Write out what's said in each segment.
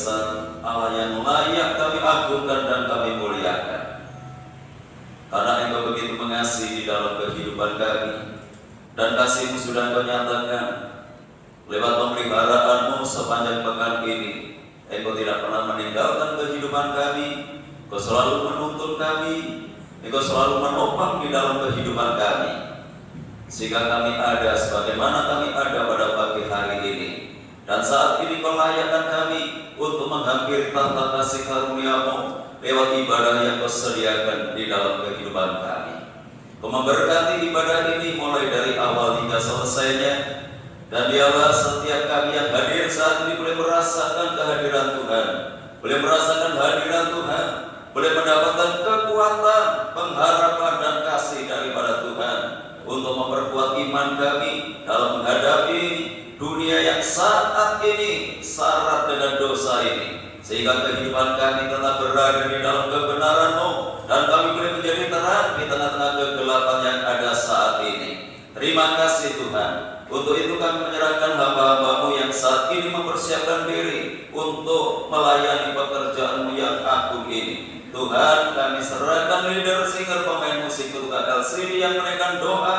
besar, Allah yang layak kami agungkan dan kami muliakan. Karena Engkau begitu mengasihi di dalam kehidupan kami, dan kasih-Mu sudah Engkau nyatakan lewat pemeliharaan-Mu sepanjang pekan ini. Engkau tidak pernah meninggalkan kehidupan kami, Engkau selalu menuntun kami, Engkau selalu menopang di dalam kehidupan kami, sehingga kami ada sebagaimana kami ada pada pagi hari ini. Dan saat ini Kau layakkan kami untuk menghampiri tahta kasih karunia-Mu lewat ibadah yang Kau sediakan di dalam kehidupan kami. Kau memberkati ibadah ini mulai dari awal hingga selesainya. Dan biarlah setiap kami yang hadir saat ini boleh merasakan kehadiran Tuhan, boleh merasakan hadiran Tuhan, boleh mendapatkan kekuatan, pengharapan dan kasih daripada Tuhan untuk memperkuat iman kami dalam menghadapi dunia yang saat ini syarat dengan dosa ini, sehingga kehidupan kami tetap berada di dalam kebenaran-Mu dan kami boleh menjadi terang di tengah-tengah kegelapan yang ada saat ini. Terima kasih Tuhan. Untuk itu kami menyerahkan hamba-hamba-Mu yang saat ini mempersiapkan diri untuk melayani pekerjaan-Mu yang agung ini. Tuhan, kami serahkan leader, singer, pemain musik, tukang LCD yang menaikkan doa,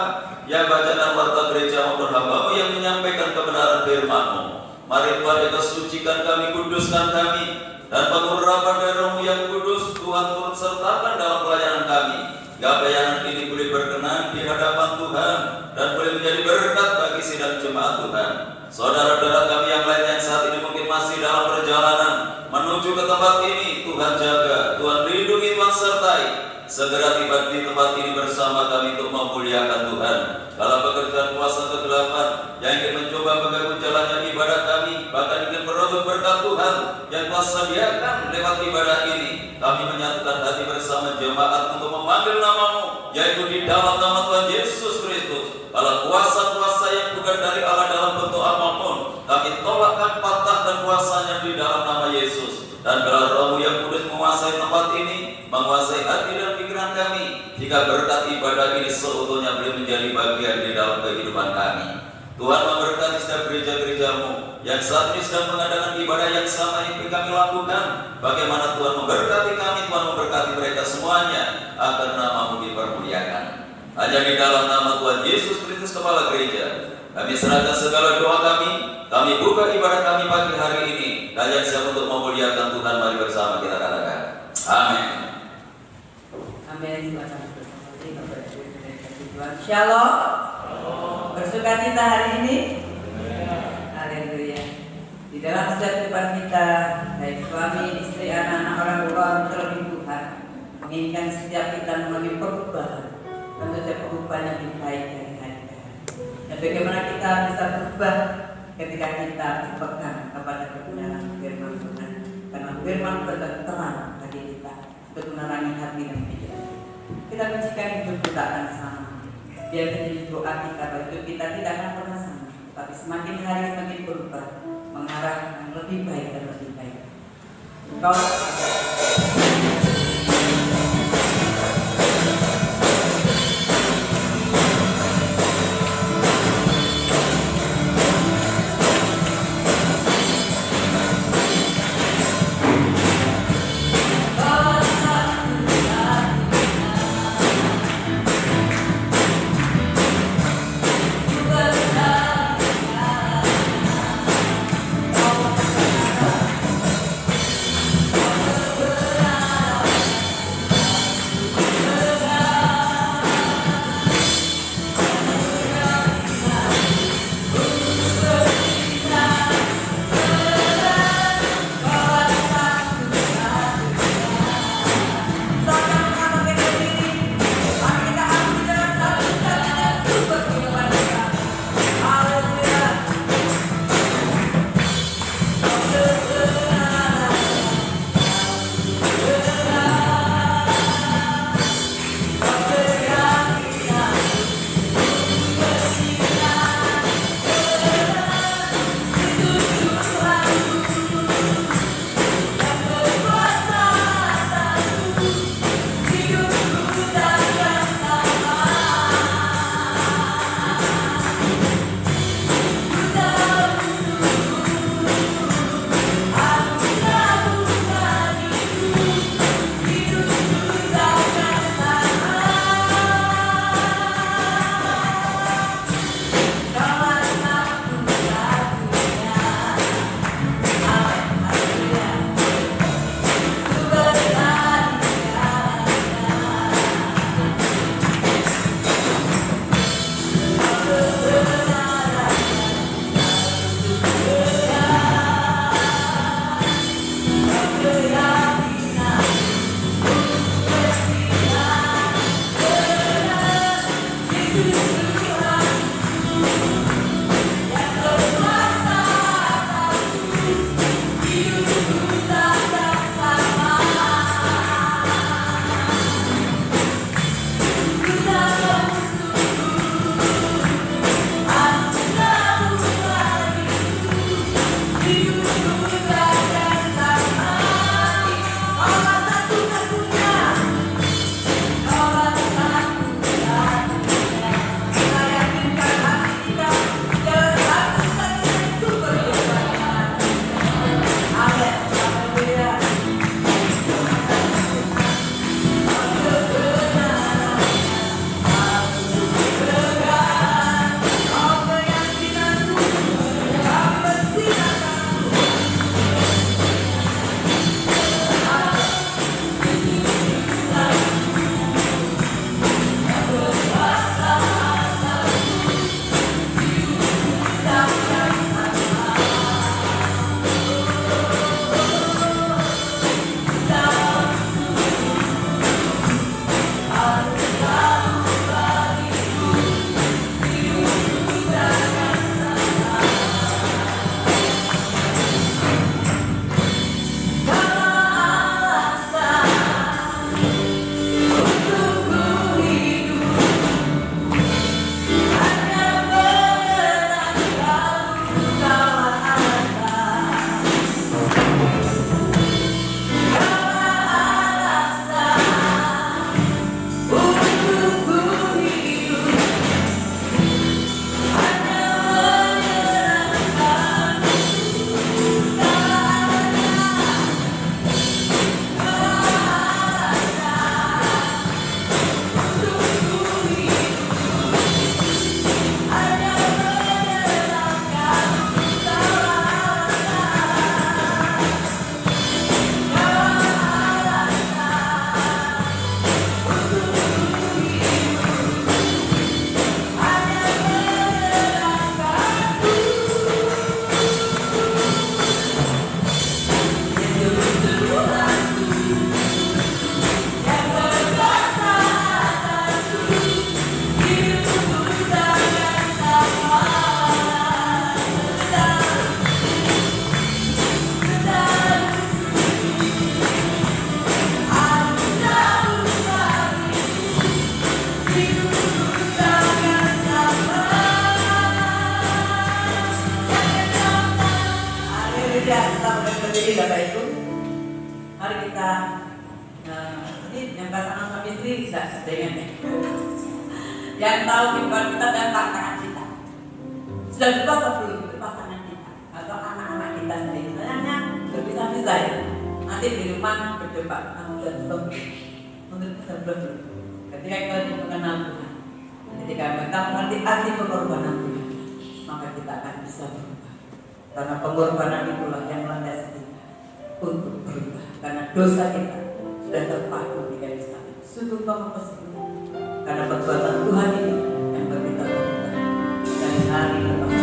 yang bacaan warta gereja maupun hamba-Mu yang menyampaikan kebenaran firman-Mu. Mari Tuhan, Engkau sucikan kami, kuduskan kami, dan pengurapan dari Roh-Mu yang kudus, Tuhan turut sertakan dalam pelayanan kami. Pelayanan ini boleh berkenan di hadapan Tuhan dan boleh menjadi berkat bagi sidang jemaat Tuhan. Saudara-saudara kami yang lain yang saat ini mungkin masih dalam perjalanan menuju ke tempat ini, Tuhan jaga, Tuhan lindungi, Tuhan sertai. Segera tiba di tempat ini bersama kami untuk memuliakan Tuhan. Dalam pekerjaan kuasa kegelapan yang ingin mencoba mengganggu jalannya ibadah kami, bahkan ingin merebut berkat Tuhan yang Tuhan sediakan lewat ibadah ini, kami menyatukan hati bersama jemaat untuk memanggil nama-Mu, yaitu di dalam nama Tuhan Yesus Kristus. Kalau kuasa-kuasa yang bukan dari Allah dalam bentuk apapun, kami tolakkan, patahkan kuasanya di dalam nama Yesus. Dan kalau Roh-Mu yang kudus menguasai tempat ini, menguasai hati dan pikiran kami, jika berkat ibadah ini seutuhnya boleh menjadi bagian di dalam kehidupan kami. Tuhan memberkati setiap gereja-gereja-Mu yang saat ini sedang mengadakan ibadah yang sama yang kami lakukan. Bagaimana Tuhan memberkati kami, Tuhan memberkati mereka semuanya, agar nama-Mu dipermuliakan. Hanya di dalam nama Tuhan Yesus Kristus Kepala Gereja, kami serahkan segala doa kami buka ibadah kami pagi hari ini. Kalian siap untuk memuliakan Tuhan, mari bersama kita katakan amin. Amin. Shalom. Bersuka cita hari ini. Haleluya. Di dalam setiap kehidupan kita, baik suami, istri, anak-anak, orang tua, terlebih Tuhan menginginkan setiap kita mengalami perubahan, tentu saja perubahan yang lebih baik dari hari ke hari. Dan bagaimana kita bisa berubah ketika kita berpegang kepada kebenaran firman Tuhan, karena firman Tuhan terang bagi kita untuk menerangi hati dan pikiran. Kita mencikan hidup kita akan sama. Biar menjadi doa kita bahwa hidup kita tidak akan pernah sama, tapi semakin hari semakin berubah, mengarah yang lebih baik dan lebih baik. berdiri Bapak Ibu. Mari kita ini yang pasangan suami istri tidak dengan yang tahu kehidupan kita dan pasangan kita. Sudah lupa atau belum itu pasangan kita atau anak-anak kita sendiri? Sayangnya berpisah-pisah ya. Nanti di rumah berdebat, kamu sudah belum? Menurut kita belum. Ketika kita mengenal Tuhan, ketika kita mengerti arti pengorbanan Tuhan, maka kita akan bisa berubah. Karena pengorbanan itulah yang melandasi kita untuk berubah. Karena dosa kita sudah terpaku di kayu salib. Sungguh penghapus itu. Karena perbuatan Tuhan ini yang kita berubah dari hari ke hari.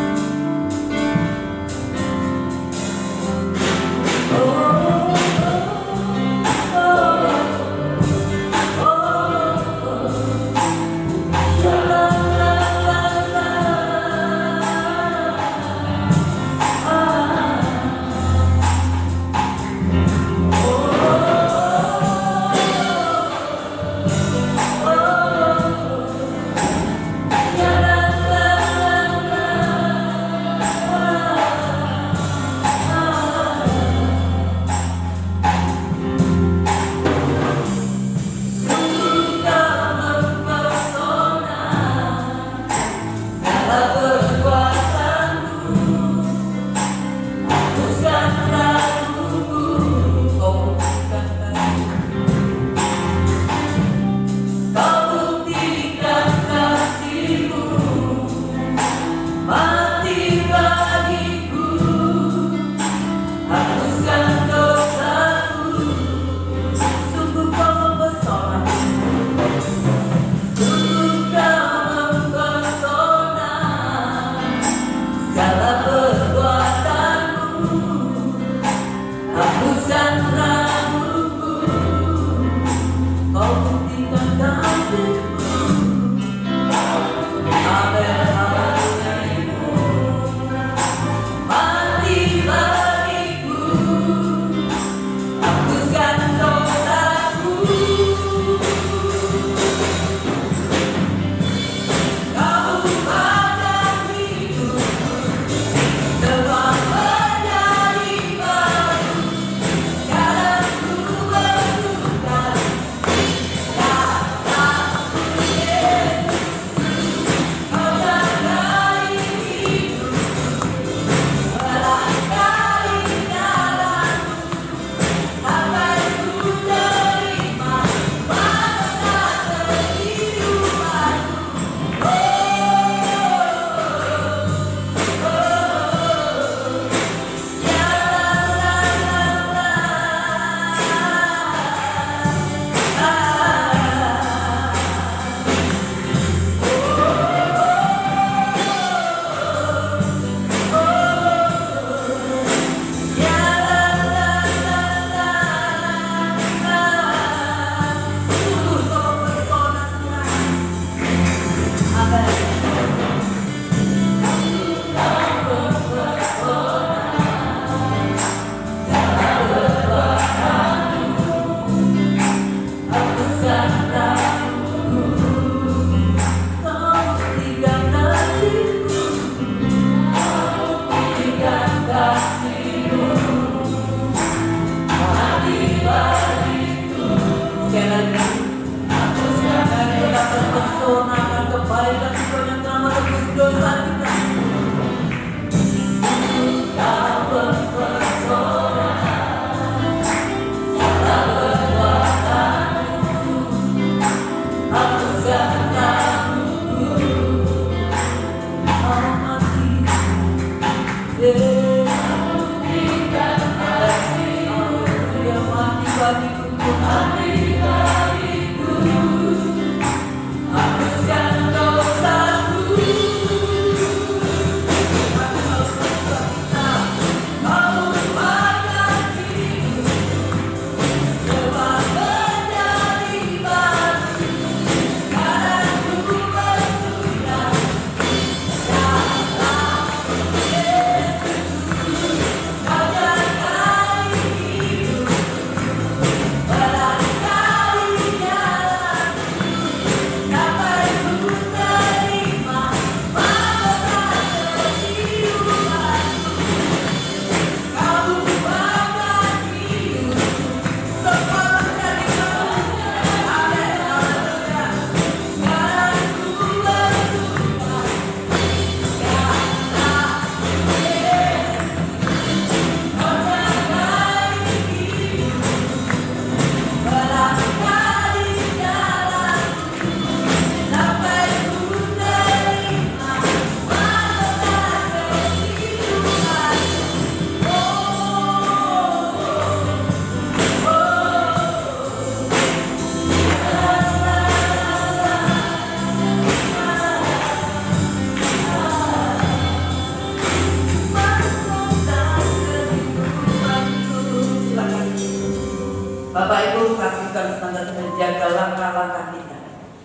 Bapak Ibu, pastikan senantiasa menjaga langkah-langkah kita,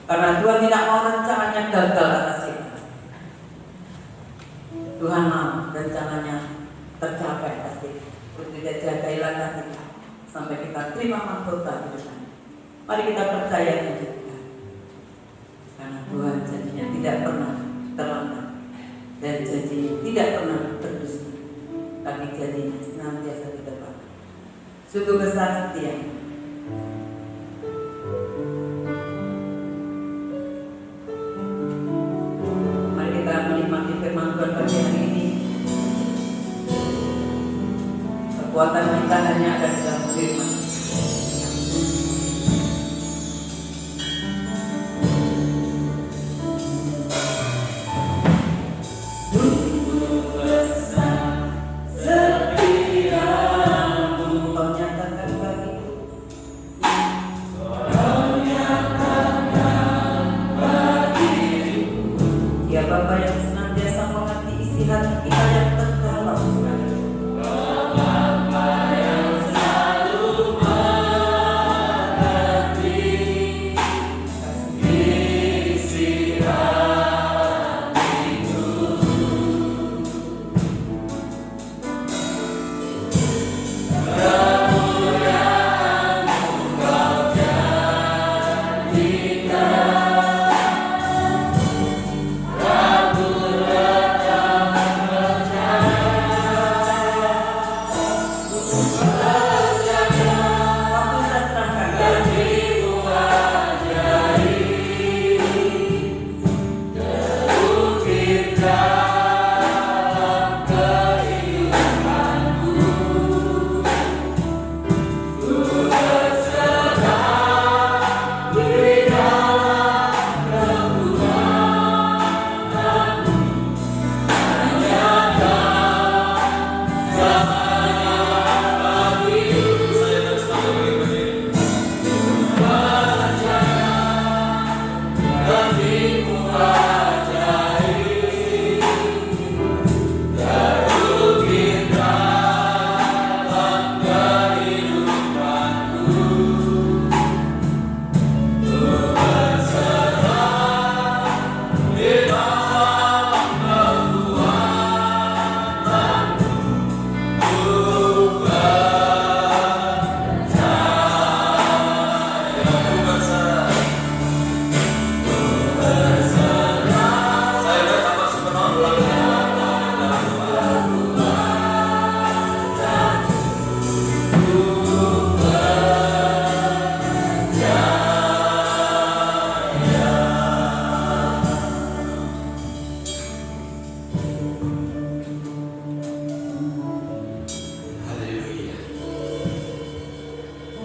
karena Tuhan tidak mau rencananya gagal atas kita. Tuhan mau rencananya tercapai atas kita. Untuk kita jagai langkah kita sampai kita terima mahkota di depan. Mari kita percaya dan juga, karena Tuhan janjinya tidak pernah terlambat dan janjinya tidak pernah berdusta, tapi janjinya senantiasa di depan. Sungguh besar setia. Menikmati firman Tuhan pagi hari ini. Kekuatan kita hanya ada di dalam firman.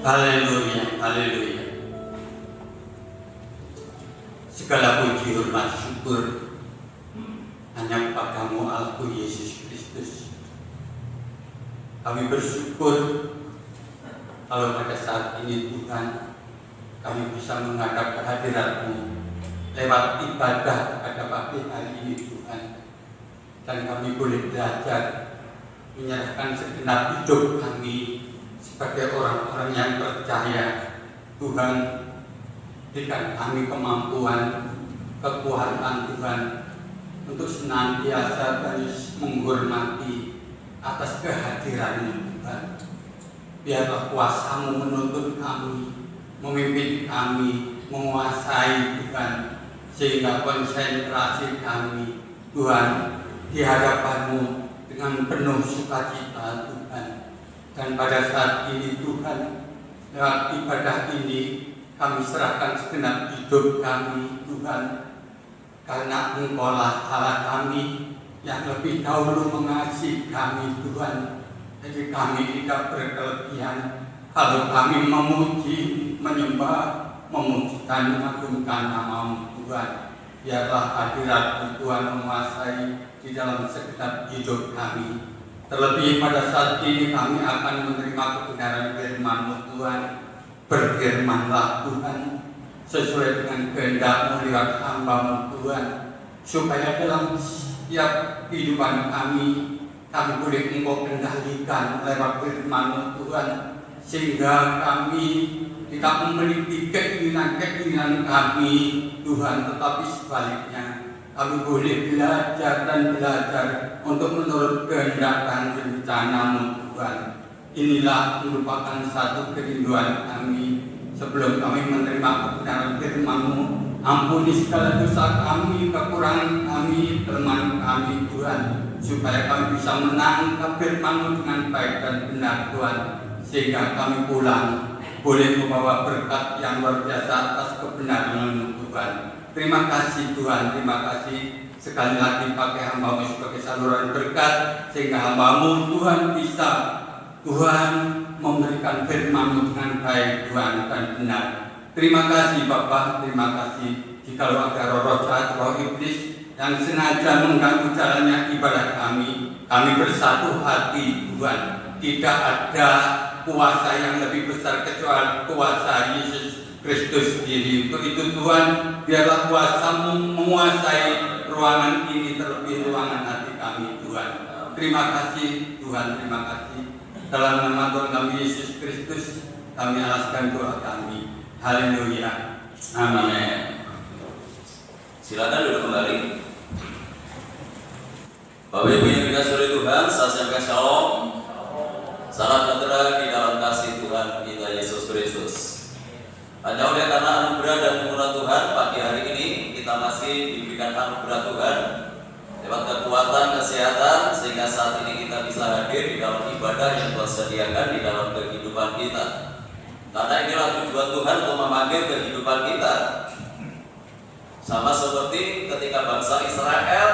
Haleluya, haleluya. Segala puji, hormat, syukur hanya kepadamu Aku Yesus Kristus. Kami bersyukur kalau pada saat ini Tuhan kami bisa menghadap kehadirat-Mu lewat ibadah pada pagi hari ini Tuhan, dan kami boleh belajar menyerahkan segenap hidup kami sebagai orang-orang yang percaya. Tuhan, berikan kami kemampuan, kekuatan Tuhan untuk senantiasa terus menghormati atas kehadiran-Mu Tuhan. Biarlah kuasa-Mu menuntun kami, memimpin kami, menguasai Tuhan, sehingga konsentrasi kami Tuhan di hadapan-Mu dengan penuh sukacita Tuhan. Dan pada saat ini Tuhan, lewat ibadah ini kami serahkan segenap hidup kami Tuhan, karena Engkau-lah Allah kami yang lebih dahulu mengasihi kami Tuhan. Jadi kami tidak berkelebihan kalau kami memuji, menyembah, memuji dan mengagungkan nama-Mu Tuhan. Biarlah hadirat Tuhan menguasai di dalam segenap hidup kami. Terlebih pada saat ini kami akan menerima kebenaran firman-Mu Tuhan. Berfirmanlah Tuhan sesuai dengan kehendak-Mu lewat hamba-Mu Tuhan, supaya dalam setiap kehidupan kami boleh Engkau kendalikan lewat firman-Mu Tuhan, sehingga kami tidak memiliki keinginan-keinginan kami Tuhan, tetapi sebaliknya kami boleh belajar dan belajar untuk menurut kehendak dan rencana-Mu Tuhan. Inilah merupakan satu kerinduan kami sebelum kami menerima kebenaran firman-Mu. Ampuni segala dosa kami, kekurangan kami, kelemahan kami Tuhan, supaya kami bisa menangkap firman-Mu dengan baik dan benar Tuhan, sehingga kami pulang boleh membawa berkat yang luar biasa atas kebenaran-Mu Tuhan. Terima kasih Tuhan, terima kasih sekali lagi pakai hamba-Mu sebagai saluran berkat, sehingga hamba-Mu Tuhan bisa Tuhan memberikan firman-Mu dengan baik Tuhan dan benar. Terima kasih Bapa, terima kasih jikalau ada roh jahat, roh iblis yang sengaja mengganggu jalannya ibadah kami bersatu hati Tuhan. Tidak ada kuasa yang lebih besar kecuali kuasa Yesus Kristus sendiri. Untuk itu Tuhan, biarlah kuasa-Mu menguasai ruangan ini, terlebih ruangan hati kami Tuhan. Terima kasih Tuhan, terima kasih. Dalam nama Tuhan kami Yesus Kristus, kami alaskan doa kami. Haleluya. Amin. Silakan duduk kembali. Bapak Ibu yang dikasihi oleh Tuhan, saya sampaikan shalom. Salam sejahtera di dalam kasih Tuhan kita Yesus Kristus. Hanya oleh karena anugerah dan kemurahan Tuhan, pagi hari ini kita masih diberikan anugerah Tuhan lewat kekuatan, kesehatan, sehingga saat ini kita bisa hadir di dalam ibadah yang Tuhan sediakan di dalam kehidupan kita. Karena inilah tujuan Tuhan untuk memanggil kehidupan kita. Sama seperti ketika bangsa Israel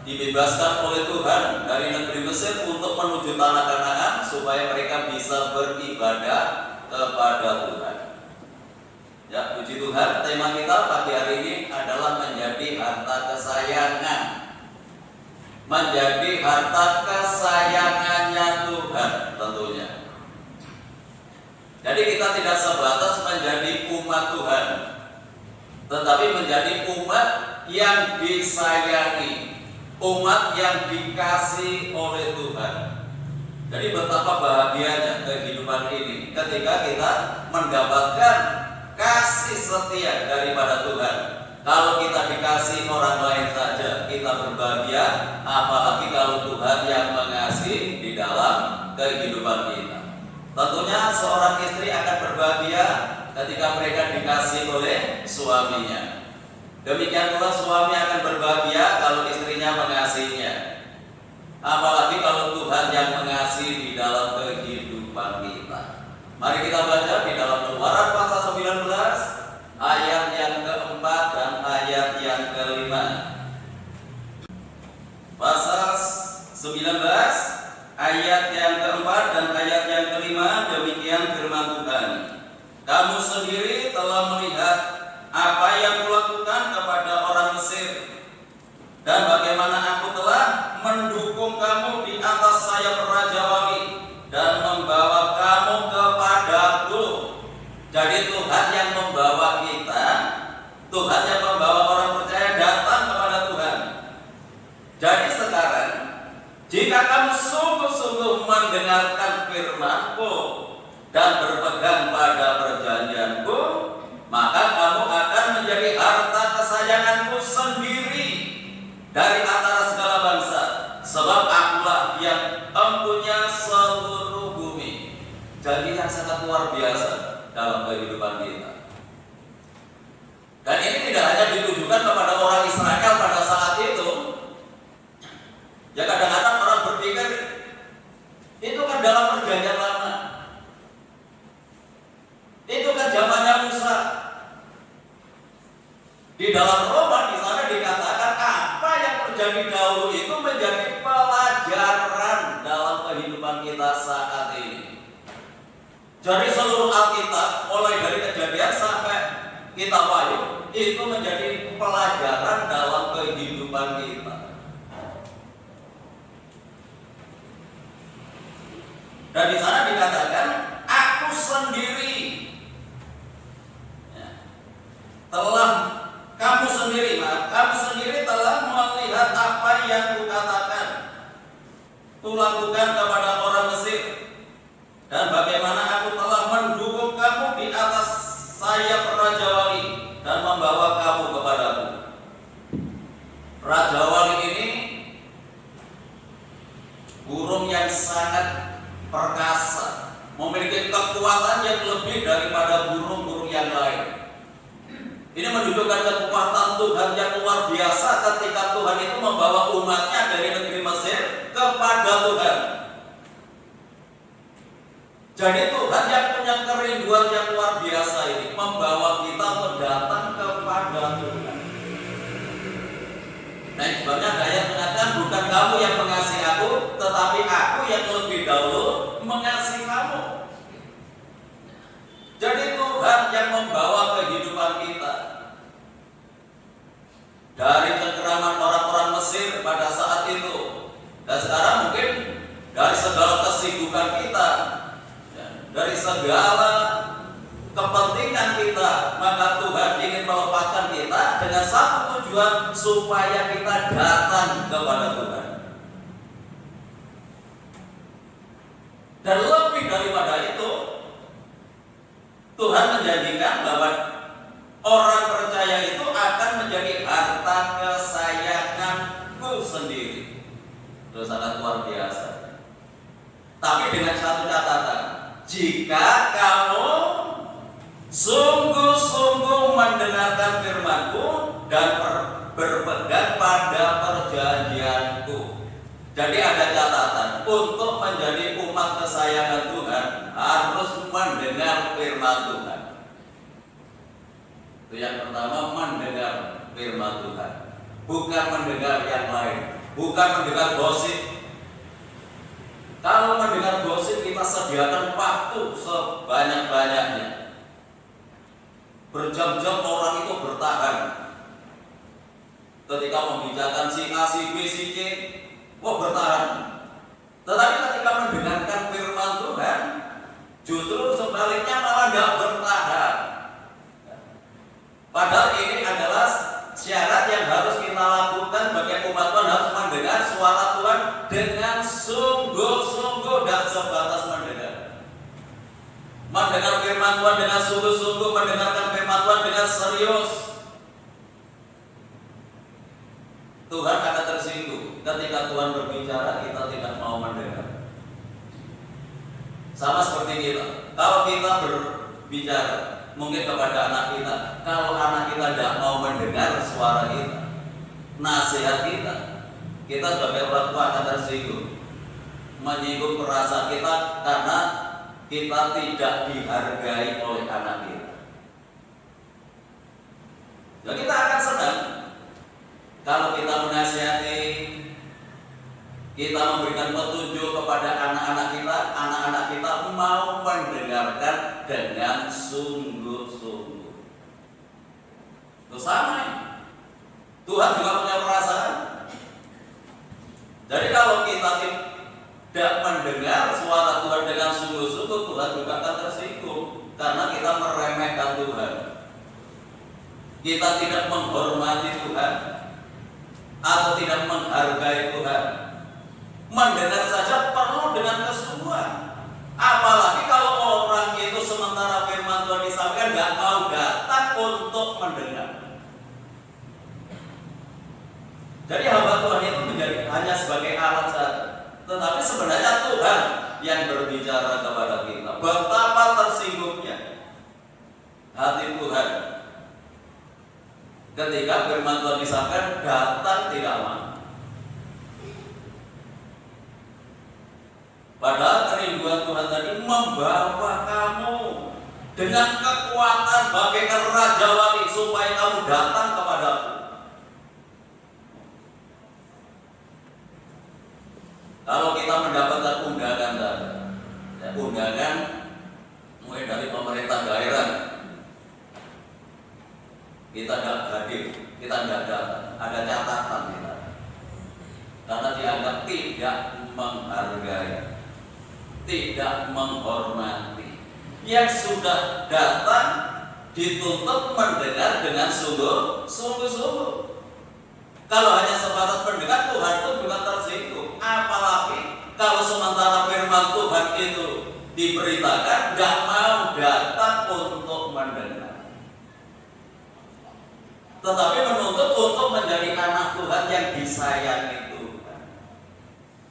dibebaskan oleh Tuhan dari negeri Mesir untuk menuju tanah Kanaan, supaya mereka bisa beribadah kepada Tuhan. Ya, puji Tuhan, tema kita pagi hari ini adalah menjadi harta kesayangan. Menjadi harta kesayangannya Tuhan tentunya. Jadi kita tidak sebatas menjadi umat Tuhan, tetapi menjadi umat yang disayangi, umat yang dikasih oleh Tuhan. Jadi betapa bahagianya kehidupan ini ketika kita mendapatkan kasih setia daripada Tuhan. Kalau kita dikasih orang lain saja kita berbahagia, apalagi kalau Tuhan yang mengasihi di dalam kehidupan kita. Tentunya seorang istri akan berbahagia ketika mereka dikasih oleh suaminya. Demikian pula suami akan berbahagia kalau istrinya mengasihinya. Apalagi kalau Tuhan yang mengasihi di dalam kehidupan kita. Mari kita baca di dalam Keluaran pasal 19 ayat yang keempat dan ayat yang kelima. Pasal 19 ayat yang keempat dan ayat yang kelima, demikian firman Tuhan. Kamu sendiri telah melihat apa yang kulakukan kepada orang Mesir, dan bagaimana aku telah mendukung kamu di atas sayap Raja Wali dan membawa kamu kepada Jadi Tuhan yang membawa kita, Tuhan yang membawa orang percaya datang kepada Tuhan. Jadi sekarang, jika kamu sungguh-sungguh mendengarkan firman-Ku dan berpegang pada perjanjian-Ku, maka kamu akan menjadi harta kesayangan-Ku sendiri dari antara segala bangsa, sebab Akulah yang empunya seluruh bumi. Jadi yang sangat luar biasa dalam kehidupan kita. Dan ini tidak hanya ditujukan kepada orang Israel pada saat itu. Ya kadang-kadang orang berpikir itu kan dalam perjanjian lama, itu kan zamannya Musa. Di dalam Roma di sana dikatakan apa yang terjadi dahulu itu menjadi pelajaran dalam kehidupan kita saat ini. Jadi seluruh Alkitab mulai dari Kejadian sampai Kitab Wahyu itu menjadi pelajaran dalam kehidupan kita. Dan di sana dikatakan, Aku sendiri kamu sendiri telah melihat apa yang Kukatakan, Kulakukan kepada orang Mesir, dan bagaimana Aku telah mendukung kamu di atas sayap Raja Wali dan membawa kamu kepadaku. Raja Wali ini burung yang sangat perkasa, memiliki kekuatan yang lebih daripada burung-burung yang lain. Ini menunjukkan kekuatan Tuhan yang luar biasa ketika Tuhan itu membawa umatnya dari negeri Mesir kepada Tuhan. Jadi Tuhan yang punya kerinduan yang luar biasa ini membawa kita untuk datang kepada Tuhan. Nah, sebabnya ada yang mengatakan bukan kamu yang mengasihi Aku, tetapi Aku yang lebih dahulu mengasihi kamu. Jadi Tuhan yang membawa kehidupan kita dari cengkeraman orang-orang Mesir pada saat itu, dan sekarang mungkin dari segala kesibukan kita, dari segala kepentingan kita, maka Tuhan ingin melepaskan kita dengan satu tujuan, supaya kita datang kepada Tuhan. Dan lebih daripada itu, Tuhan menjanjikan bahwa orang percaya itu akan menjadi harta kesayangan-Ku sendiri. Itu sangat luar biasa. Tapi dengan satu catatan, jika kamu sungguh-sungguh mendengarkan firman-Ku dan berpegang pada perjanjian-Ku. Jadi ada catatan, untuk menjadi umat kesayangan Tuhan harus mendengar firman Tuhan. Itu yang pertama, mendengar firman Tuhan, bukan mendengar yang lain, bukan mendengar gosip. Kalau mendengar gosip, kita sediakan waktu sebanyak-banyaknya. Berjam-jam orang itu bertahan ketika membicarakan si A, si B, si C, bertahan. Tetapi ketika mendengarkan firman Tuhan, justru sebaliknya malah tidak bertahan. Padahal ini adalah syarat yang harus kita lakukan bagi umat Tuhan, harus mendengar suara Tuhan dengan sungguh-sungguh, dan sebatas mendengar. Mendengar firman Tuhan dengan sungguh-sungguh, mendengarkan firman Tuhan dengan serius. Tuhan akan tersinggung ketika Tuhan berbicara kita tidak mau mendengar. Sama seperti kita, kalau kita berbicara mungkin kepada anak kita, kalau anak kita tidak mau mendengar suara kita, nasihat kita sebagai orang tua akan tersinggung, menyinggung perasaan kita karena kita tidak dihargai oleh anak kita. Jadi kita akan senang kalau kita menasihati, kita memberikan petunjuk kepada anak-anak kita mau mendengarkan dengan sungguh-sungguh. Itu sama ya. Tuhan juga punya perasaan. Jadi kalau kita tidak mendengar suara Tuhan dengan sungguh-sungguh, Tuhan juga akan tersinggung karena kita meremehkan kita tidak menghormati Tuhan atau tidak menghargai Tuhan. Mendengar saja perlu dengan kesungguhan. Apalagi kalau orang itu sementara firman Tuhan disampaikan nggak mau datang untuk mendengar. Jadi hamba Tuhan itu menjadi hanya sebagai alat saja. Tetapi sebenarnya Tuhan yang berbicara kepada kita. Betapa tersinggungnya hati Tuhan ketika firman Tuhan disampaikan datang tidak mau. Padahal kerinduan Tuhan tadi membawa kamu dengan kekuatan bagaikan Raja Wali supaya kamu datang kepadaku. Kalau kita mendapatkan undangan tadi, ya, undangan mulai dari pemerintah daerah, kita tidak hadir, kita tidak datang, ada catatan kita, karena dianggap tidak menghargai, tidak menghormati. Yang sudah datang dituntut mendengar dengan sungguh-sungguh. Kalau hanya sebatas mendengar, Tuhan pun juga tersinggung. Apalagi kalau sementara firman Tuhan itu diberitakan, gak mau datang untuk mendengar, tetapi menuntut untuk menjadi anak Tuhan yang disayangi Tuhan,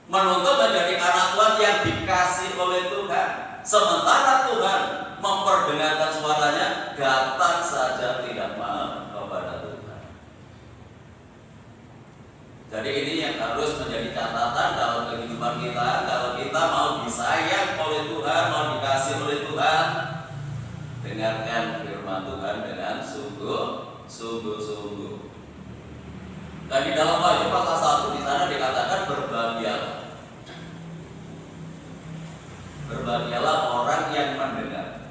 menuntut menjadi anak Tuhan yang dikasih oleh Tuhan. Sementara Tuhan memperdengarkan suaranya, datang saja tidak mau kepada Tuhan. Jadi ini yang harus menjadi catatan dalam kehidupan kita. Kalau kita mau disayang oleh Tuhan, mau dikasih oleh Tuhan, dengarkan firman Tuhan dengan sungguh-sungguh. Dan di dalam Wahyu pasal 1 di sana dikatakan berbahagialah. Berbahagialah orang yang mendengar.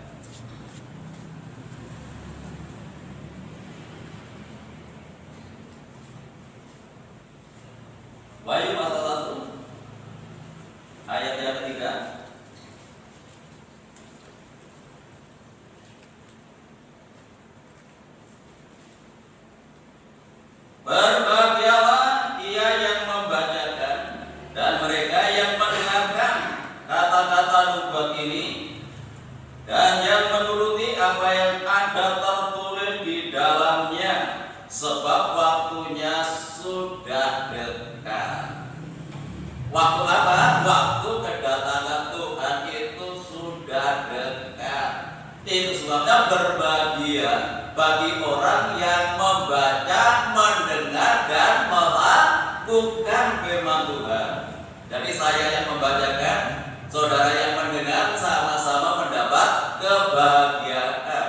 Wahyu pasal 1 ayat yang ketiga. Berbahagialah ia yang membacakan dan mereka yang mendengarkan kata-kata nubuat ini dan yang menuruti apa yang ada tertulis di dalamnya, sebab waktunya sudah dekat. Waktu apa? Waktu kedatangan Tuhan itu sudah dekat. Itu sebabnya berbahagia bagi orang yang membaca, mendengar, dan melakukan firman Tuhan. Jadi saya yang membacakan, saudara yang mendengar, sama-sama mendapat kebahagiaan.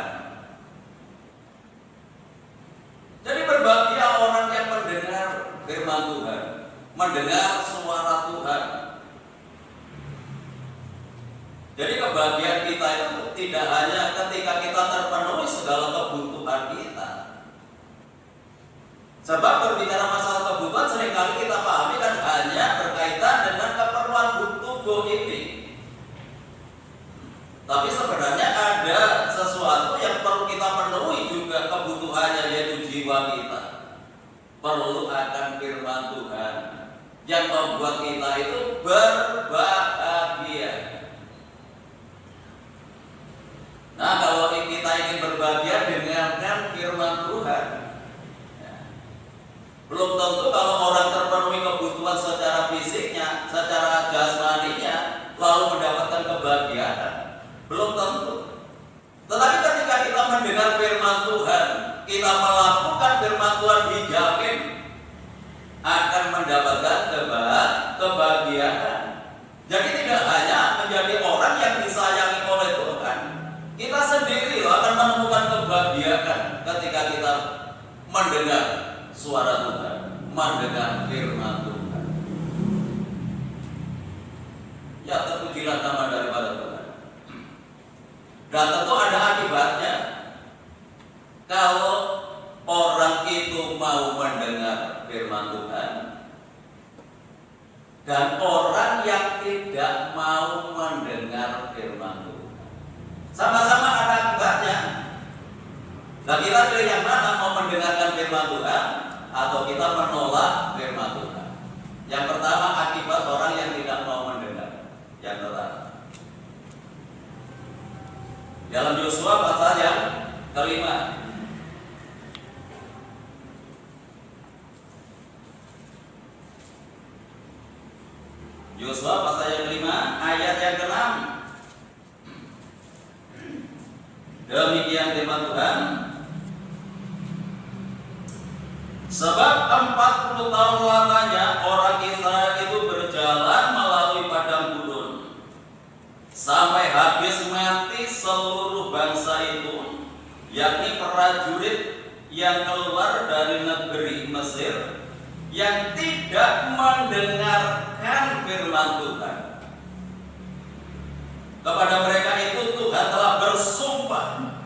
Jadi berbahagia orang yang mendengar firman Tuhan, mendengar suara Tuhan. Jadi kebahagiaan kita itu tidak hanya ketika kita terpenuhi segala kebutuhan kita. Sebab berbicara masalah kebutuhan seringkali kita pahami kan hanya berkaitan dengan keperluan tubuh ini. Tapi sebenarnya ada sesuatu yang perlu kita penuhi juga kebutuhannya, yaitu jiwa kita. Perlu akan firman Tuhan yang membuat kita itu berbahagia. Nah, kalau kita ingin berbahagia, dengarkan firman Tuhan. Belum tentu kalau orang terpenuhi kebutuhan secara fisiknya, secara jasmaninya, lalu mendapatkan kebahagiaan. Belum tentu. Tetapi ketika kita mendengar firman Tuhan, kita melakukan firman Tuhan, dijamin akan mendapatkan kebahagiaan. Jadi tidak hanya menjadi orang yang disayangi oleh Tuhan, kita sendiri akan menemukan kebahagiaan ketika kita mendengar suara Tuhan, mendengar firman Tuhan. Ya, terpujilah nama daripada Tuhan. Dan tentu ada akibatnya kalau orang itu mau mendengar firman Tuhan dan orang yang tidak mau mendengar firman Tuhan. Sama-sama ada akibatnya. Nah, kita pilih yang mana? Mau mendengarkan firman Tuhan atau kita menolak firman Tuhan? Yang pertama, akibat orang yang tidak mau mendengar. Yang pertama, dalam Yosua pasal yang kelima, Yosua pasal yang kelima ayat yang ke-6. Demikian firman Tuhan. Sebab 40 tahun lamanya orang Israel itu berjalan melalui padang gurun sampai habis mati seluruh bangsa itu, yakni prajurit yang keluar dari negeri Mesir, yang tidak mendengarkan firman Tuhan. Kepada mereka itu Tuhan telah bersumpah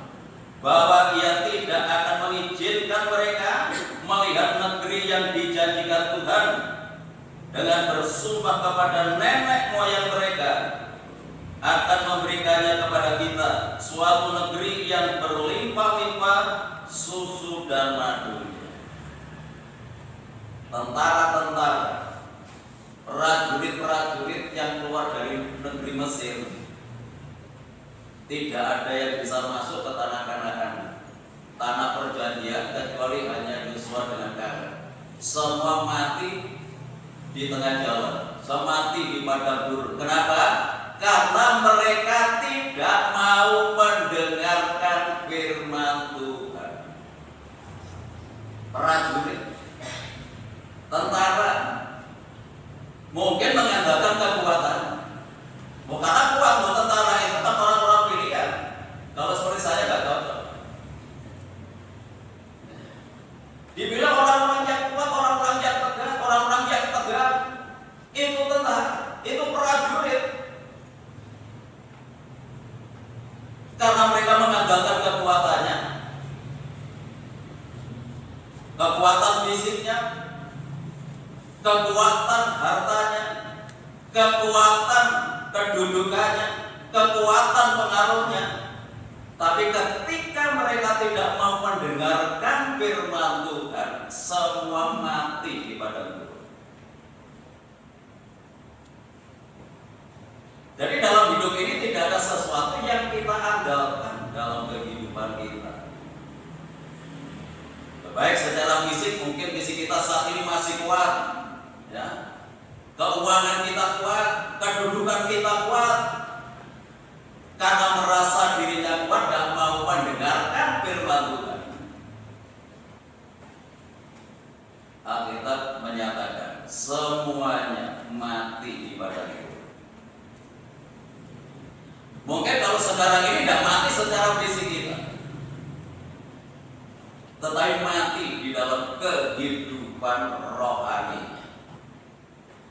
bahwa Ia tidak akan mengizinkan mereka melihat negeri yang dijanjikan Tuhan, dengan bersumpah kepada nenek moyang mereka akan memberikannya kepada kita, suatu negeri yang berlimpah-limpah susu dan madu. Tentara-tentara, prajurit-prajurit yang keluar dari negeri Mesir, tidak ada yang bisa masuk ke tanah Kanaan, tanah perjanjian, kecuali hanya Yosua dengan Kaleb. Semua mati di tengah jalan, semua mati di padang gurun. Kenapa? Karena mereka tidak mau mendengarkan firman Tuhan. Prajurit, tentara, mungkin mengandalkan kekuatan. Karena kuat loh tentara itu kan orang-orang pilihan. Kalau seperti saya nggak cocok. Dibilang orang-orang yang kuat, orang-orang yang tegar, orang-orang yang tegar, itu tentara, itu prajurit. Karena mereka mengandalkan kekuatannya, kekuatan fisiknya, kekuatan hartanya, kekuatan kedudukannya, kekuatan pengaruhnya. Tapi ketika mereka tidak mau mendengarkan firman Tuhan, semua mati di padang gurun. Jadi dalam hidup ini tidak ada sesuatu yang kita andalkan dalam kehidupan kita. Baik secara fisik, mungkin fisik kita saat ini masih kuat, ya. Keuangan kita kuat, kedudukan kita kuat. Karena merasa dirinya kuat, dan mau mendengarkan firman Tuhan. Alkitab menyatakan semuanya mati di padang gurun. Mungkin kalau sekarang ini tidak mati secara fisik kita, tetapi mati di dalam kehidupan rohani.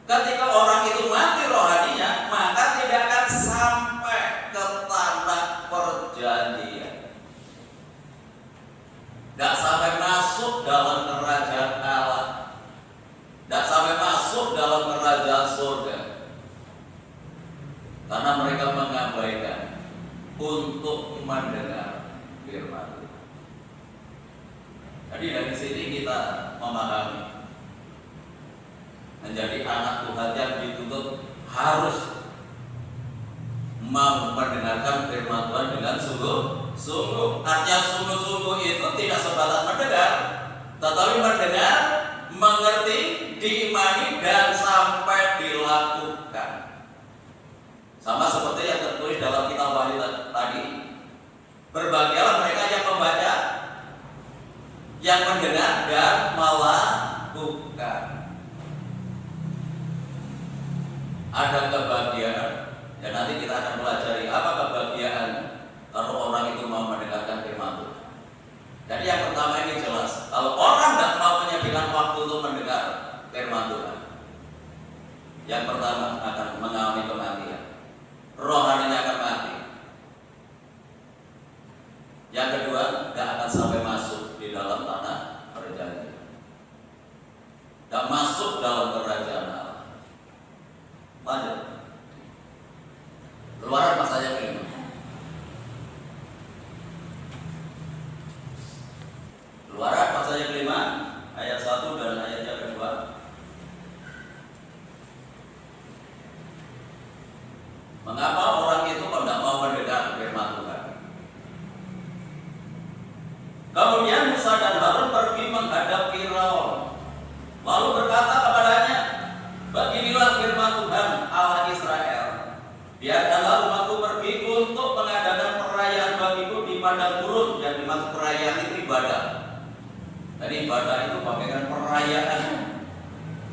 Ketika orang itu mati rohaninya, maka tidak akan sampai ke tanah perjanjian, tidak sampai masuk dalam kerajaan Allah, tidak sampai masuk dalam kerajaan surga, karena mereka mengabaikan untuk mendengar firman Tuhan. Jadi dari sini kita memahami, menjadi anak Tuhan yang dituntut harus mau mendengarkan firman Tuhan dengan sungguh-sungguh. Artinya sungguh-sungguh itu tidak sebatas mendengar, tetapi mendengar, mengerti, diimani, dan sampai dilakukan. Sama seperti yang tertulis dalam kitab Wahyu tadi, berbahagialah mereka yang membaca, yang mendengar, dan melakukan. Ada kebahagiaan, dan nanti kita akan pelajari apa kebahagiaan kalau orang itu mau mendengarkan firman Tuhan. Jadi yang pertama ini jelas, kalau orang tidak mau menyediakan waktu untuk mendengar firman Tuhan, yang pertama akan mengalami kematian, rohaninya akan mati. Yang kedua, tidak akan sampai masuk di dalam tanah perjanjian, tidak masuk dalam kerajaan Allah. Lanjut. Keluaran pasal yang kelima. menghadap Firaun, lalu berkata kepadanya, beginilah firman Tuhan Allah Israel, biarkanlah umatku pergi untuk mengadakan perayaan bagiku di padang gurun. Yang dimaksud perayaan itu ibadah. Dan ibadah itu bagaikan perayaan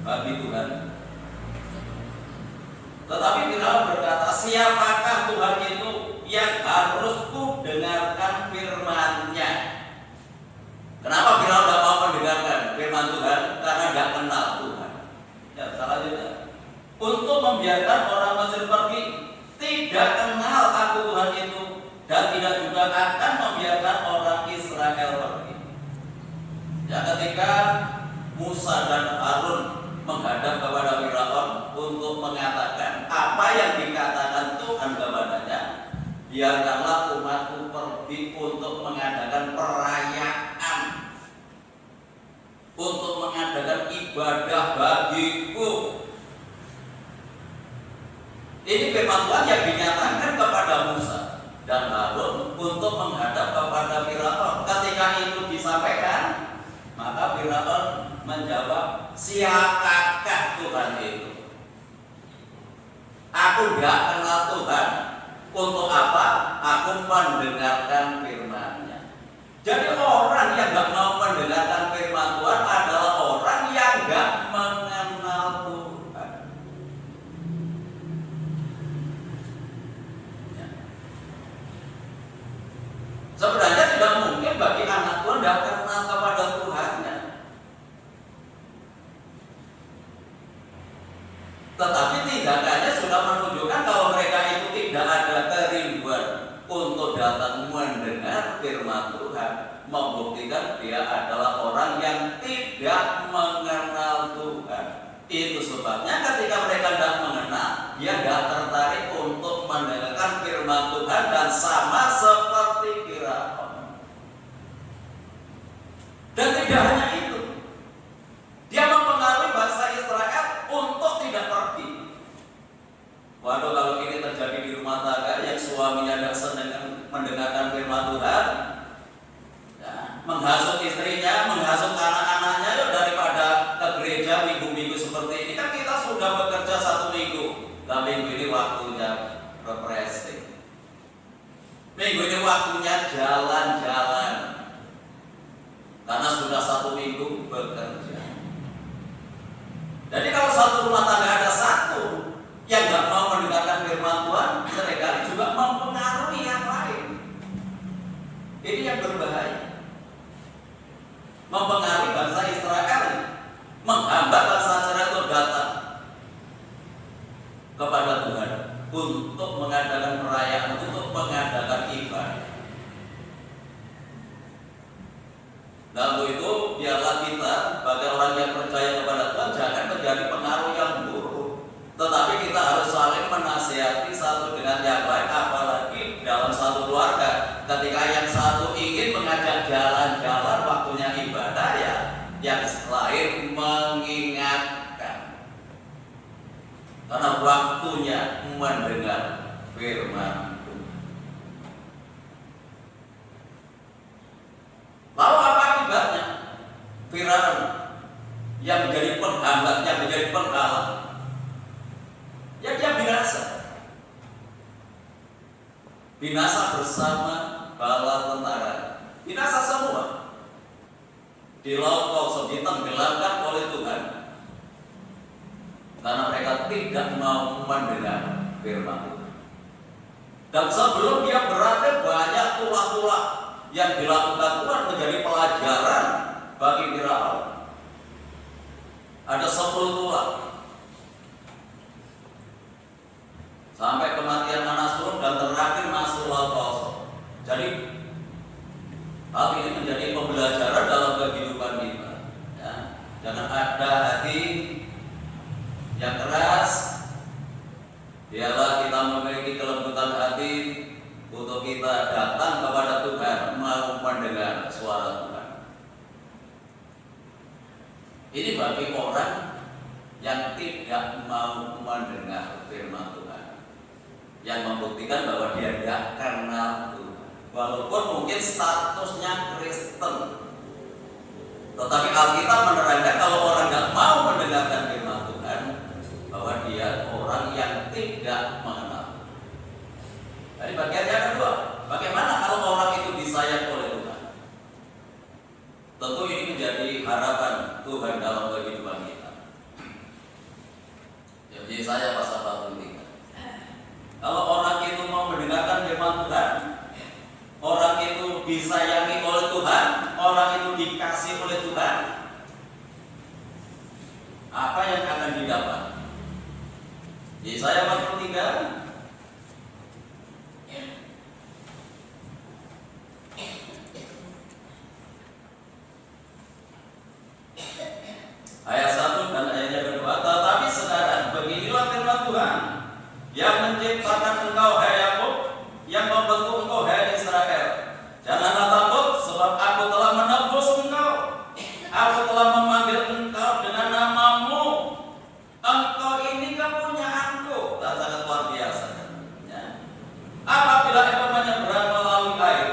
bagi Tuhan. Tetapi Firaun berkata, siapakah Tuhan itu yang harus ku dengarkan firman-Nya? Kenapa Firaun tidak mau mendengarkan firman Tuhan? Karena tidak kenal Tuhan. Ya, salah juga. Untuk membiarkan orang Mesir pergi, tidak kenal aku Tuhan itu, dan tidak juga akan membiarkan orang Israel pergi. Ya, ketika Musa dan Harun menghadap kepada Firaun untuk mengatakan apa yang dikatakan Tuhan kepadanya, biarkanlah umatku pergi untuk mengadakan perayaan, untuk mengadakan ibadah bagiku. Ini firman Tuhan yang dinyatakan kepada Musa dan Harun untuk menghadap kepada Firaun. Ketika itu disampaikan, maka Firaun menjawab, siapakah Tuhan itu? Aku tidak kenal Tuhan. Untuk apa? Aku mendengarkan firman-Nya. Jadi orang yang tidak mau mendengarkan firman Tuhan adalah orang yang tidak mengenal Tuhan. Ya. Sebenarnya tidak mungkin bagi anak Tuhan tidak kenal kepada Tuhannya. Tetapi tindakannya sudah menunjukkan kalau mereka itu tidak ada kerinduan untuk datang mendengar firman Tuhan, membuktikan dia adalah orang yang tidak mengenal Tuhan. Itu sebabnya ketika mereka tidak mengenal, dia tidak tertarik untuk mendengarkan firman Tuhan, dan sama seperti Firaun. Dan tidak hanya itu, dia mempengaruhi bangsa Israel untuk tidak pergi. Waduh, kalau ini terjadi di rumah tangga yang suaminya tidak senang mendengarkan firman Tuhan, ya, menghasut istrinya, menghasut anak-anaknya, ya, daripada ke gereja minggu-minggu seperti ini. Kan kita sudah bekerja 1 minggu, dan minggu ini waktunya refreshing. Minggu ini waktunya jalan-jalan, karena sudah 1 minggu bekerja. Jadi kalau satu rumah tangga ada satu yang tidak mau mendengarkan firman Tuhan, mereka juga mempengaruhi yang lain. Ini yang berbahaya. Mempengaruhi bangsa Israel, menghambat bangsa Israel untuk datang kepada Tuhan, untuk mengadakan perayaan, untuk mengadakan ibadah. Lalu itu biarlah kita sebagai orang yang percaya kepada Tuhan jangan menjadi pengaruh yang buruk, tetapi kita harus saling menasihati satu dengan yang lain, apalagi dalam satu keluarga. Ketika yang satu ingin mengajak jalan-jalan waktunya ibadah, ya yang lain mengingatkan, karena waktunya mendengar firman. Lalu apa akibatnya? Firaun yang menjadi penghambat, yang menjadi penghalang, ya dia binasa. Binasa bersama bala tentara, binasa semua. Di laut Kausar ditenggelamkan oleh Tuhan karena mereka tidak mau mendengar firman Tuhan. Dan sebelum dia berada, banyak tulah-tulah yang dilakukan Tuhan menjadi pelajaran bagi Firaun. Ada 10 tulah sampai kematian Manasrun, dan terakhir masuk laut Kausar. Jadi hal ini menjadi pembelajaran dalam kehidupan kita. Ya, jangan ada hati yang keras. Biarlah kita memiliki kelembutan hati untuk kita datang kepada Tuhan, mau mendengar suara Tuhan. Ini bagi orang yang tidak mau mendengar firman Tuhan, yang membuktikan bahwa dia tidak kenal Tuhan, walaupun mungkin statusnya Kristen. Tetapi Alkitab menerangkan kalau orang nggak mau mendengarkan firman Tuhan, bahwa dia orang yang tidak mengenal. Jadi bagian yang kedua, bagaimana kalau orang itu disayang oleh Tuhan? Tentu ini menjadi harapan Tuhan dalam kehidupan kita. Jadi saya pasal 43. Kalau orang itu mau mendengarkan firman Tuhan, orang itu disayangi oleh Tuhan, orang itu dikasih oleh Tuhan, apa yang akan didapat? Yesaya 43 ayat 1 dan ayatnya kedua. Tetapi sekarang beginilah firman Tuhan yang menciptakan engkau hai Yakub, yang membentuk engkau hai Israel. Janganlah takut, sebab aku telah menebus engkau. Aku telah memanggil engkau dengan namamu. Engkau ini kepunyaanku. Tak sangat luar biasa. Ya. Apabila engkau menyeberang melalui air,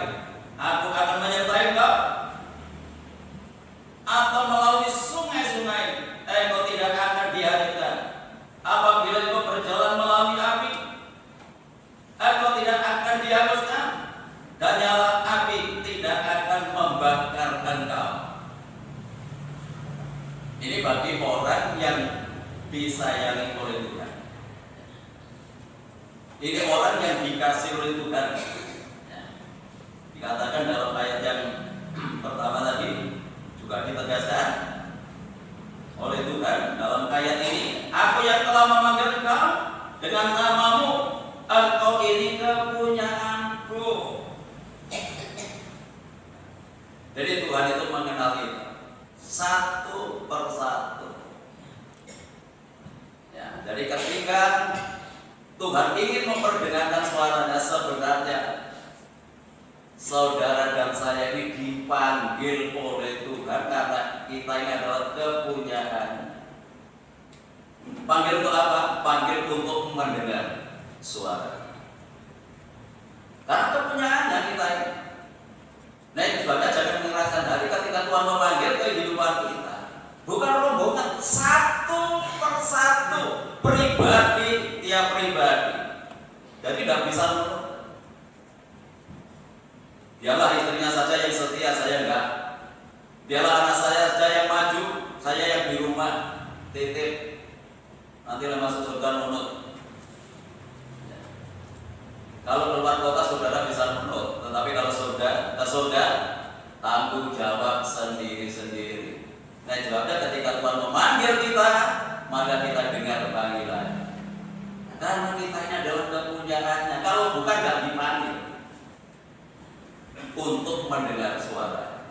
aku akan menyertai engkau. Atau melalui sungai-sungai, engkau tidak akan dihanyutkan. Apabila engkau berjalan melalui api, engkau tidak akan dihanguskan, dan nyala api tidak akan membakar engkau. Ini bagi orang yang disayangi oleh Tuhan. Ini orang yang dikasih oleh Tuhan. Dikatakan dalam ayat yang pertama tadi, juga ditegaskan oleh Tuhan dalam ayat ini, aku yang telah memanggil engkau dengan namamu, engkau ini kepunyaanku. Jadi Tuhan itu mengenal kita satu persatu. Ya, jadi ketika Tuhan ingin memperdengarkan suaranya, sebenarnya saudara dan saya ini dipanggil oleh Tuhan karena kita ini adalah kepunyaan. Panggil untuk apa? Panggil untuk mendengar suara. Karena kepunyaannya kita ini. Nah itu sebabnya jangan mengeraskan hati ketika Tuhan memanggil kehidupan kita. Bukan rombongan, satu persatu, pribadi tiap pribadi. Jadi tidak bisa menurut. Dialah istrinya saja yang setia, saya enggak. Dialah anak saya saja yang maju, saya yang di rumah titip. Nanti masuk surga nunut. Kalau keluar kota saudara bisa nunut, tetapi kalau surga tanggung jawab sendiri-sendiri. Nah jawabnya ketika Tuhan memanggil kita, maka kita dengar panggilan. Karena kita ini adalah kepunyaannya. Kalau bukan nggak dipanggil untuk mendengar suara.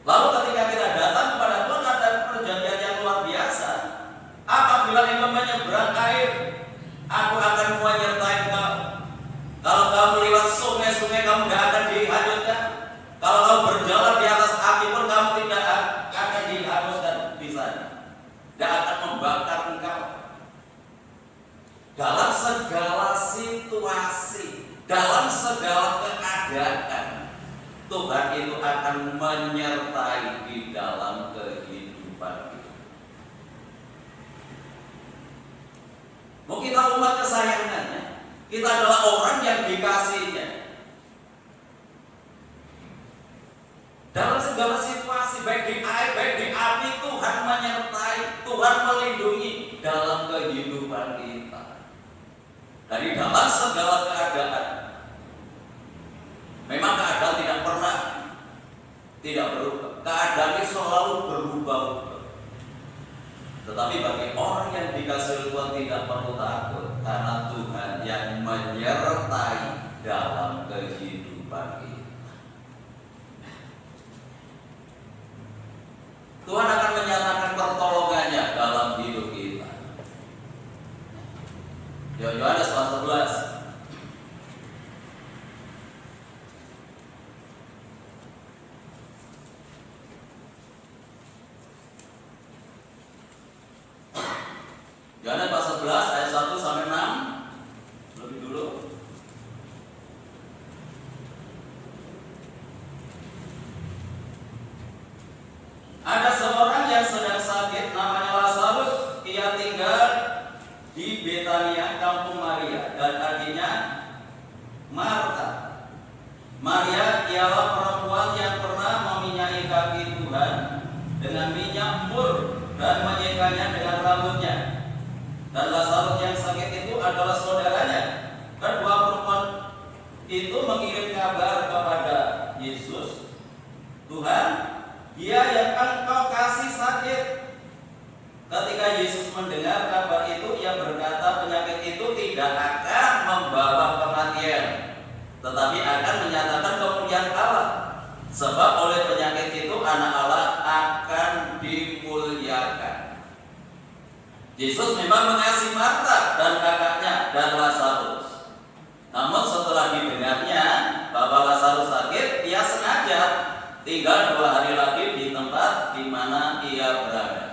Lalu ketika kita datang kepada Tuhan, ada perjanjian yang luar biasa. Apabila engkau menyeberang air, aku akan menyertai engkau. Kalau kamu lewat sungai-sungai, kamu tidak akan dihanyutkan. Kalau kamu berjalan di atas api pun, kamu tidak akan dihanguskan di sana. Tidak akan membakar engkau. Dalam segala situasi, dalam segala keadaan, Tuhan itu akan menyertai di dalam kehidupan kita. Mungkin kita umat kesayangannya, kita adalah orang yang dikasihnya. Dalam segala situasi, baik di air, baik di api, Tuhan menyertai, Tuhan melindungi dalam kehidupan kita. Dari dalam segala keadaan. Memang keadaan tidak berubah. Keadaan itu selalu berubah-ubah. Tetapi bagi orang yang dikasih Tuhan tidak perlu takut, karena Tuhan yang menyertai dalam kehidupan kita. Tuhan akan menyatakan pertolongannya dalam hidup kita. Yohanes pasal 11. Yohanes pasal 11 ayat 1 sampai 6. Lebih dulu. rambutnya. Dan Lazarus yang sakit itu adalah saudaranya. Kedua perempuan itu mengirim kabar kepada Yesus, Tuhan, dia yang engkau kasih sakit. Ketika Yesus mendengar kabar itu, ia berkata penyakit itu tidak akan membawa kematian, tetapi akan menyatakan kemuliaan Allah. Sebab oleh penyakit itu anak Allah akan dimuliakan. Yesus memang mengasihi Marta dan kakaknya dan Lazarus. Namun setelah didengarnya bahwa Lazarus sakit, ia sengaja tinggal 2 hari lagi di tempat di mana ia berada.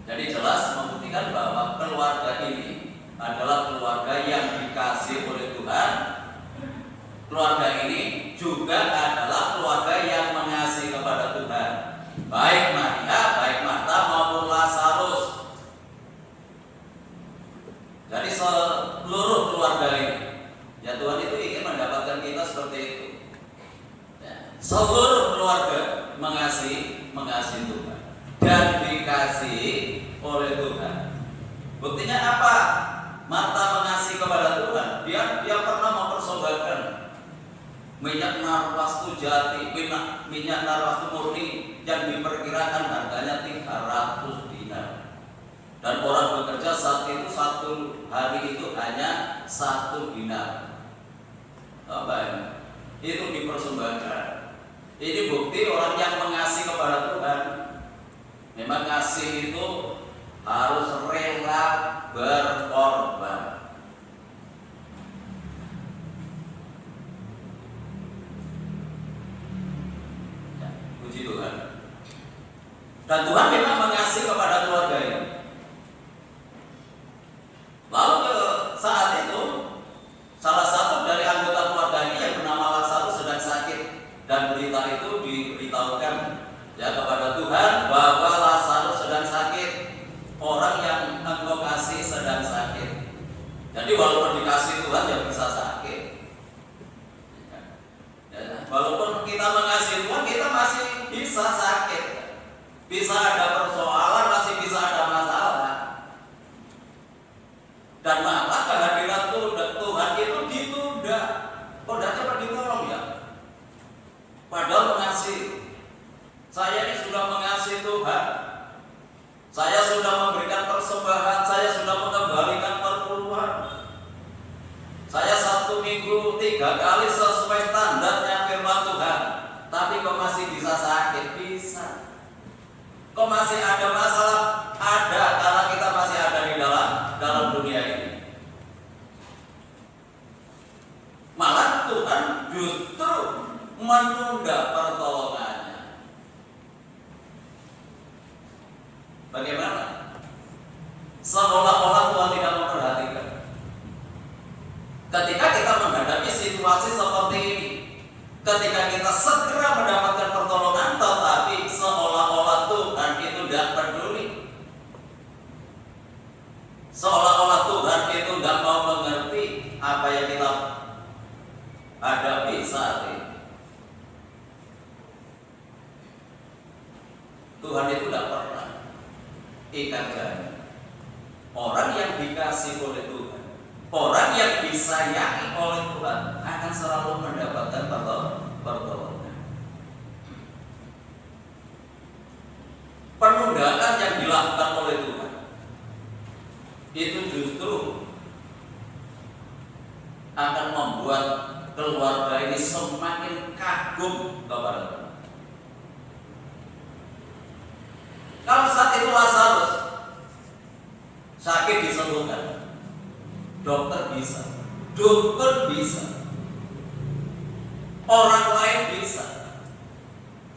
Jadi jelas membuktikan bahwa keluarga ini adalah keluarga yang dikasihi oleh Tuhan. Keluarga ini juga adalah keluarga yang mengasihi kepada Tuhan. Baik Maria, baik Marta maupun Lazarus. Jadi seluruh keluarga ini, ya Tuhan itu ingin mendapatkan kita seperti itu. Ya, seluruh keluarga mengasihi Tuhan dan dikasihi oleh Tuhan. Buktinya apa? Marta mengasihi kepada Tuhan. Dia pernah mempersembahkan minyak narwastu jati, minyak narwastu murni yang diperkirakan harganya 300 dinar. Dan orang bekerja saat itu 1 hari itu hanya 1 dinar. Apa ini? Itu dipersembahkan. Ini bukti orang yang mengasihi kepada Tuhan. Memang kasih itu harus rela berkorban. Ya, puji Tuhan. Dan Tuhan memang mengasihi kepada keluarga ini. Lalu saat itu salah satu dari anggota keluarga ini yang bernama Lazarus sedang sakit, dan berita itu diberitahukan ya kepada Tuhan bahwa Lazarus sedang sakit, orang yang engkau kasih sedang sakit. Jadi walaupun dikasih Tuhan ya bisa sakit. Ya, walaupun kita mengasihi Tuhan, kita masih bisa sakit, bisa ada persoalan, masih bisa ada masalah. Dan malah kehadiran Tuhan itu ditunda. Kok tidak cepat ditolong ya? Padahal mengasihi. Saya ini sudah mengasihi Tuhan. Saya sudah memberikan persembahan. Saya sudah mengembalikan perpuluhan. Saya 1 minggu 3 kali sesuai standarnya firman Tuhan. Tapi kok masih bisa sakit? Bisa. Kok masih ada masalah? Ada, karena kita masih ada di dalam dunia ini. Malah Tuhan justru menunda pertolongannya. Bagaimana? Seolah-olah Tuhan tidak memperhatikan. Ketika kita menghadapi situasi seperti ini, ketika kita segera mendapatkan pertolongan, tetapi seolah-olah Tuhan itu tidak peduli. Seolah-olah Tuhan itu tidak mau mengerti apa yang kita hadapi saat ini. Tuhan itu tidak pernah ikat janji. Orang yang dikasih oleh Tuhan, orang yang disayangi oleh Tuhan akan selalu mendapatkan pertolongan. Penundaan yang dilakukan oleh Tuhan itu justru akan membuat keluarga ini semakin kagum kepada Tuhan. Kalau saat itu Lazarus sakit disembuhkan, dokter bisa, dukun bisa, orang lain bisa,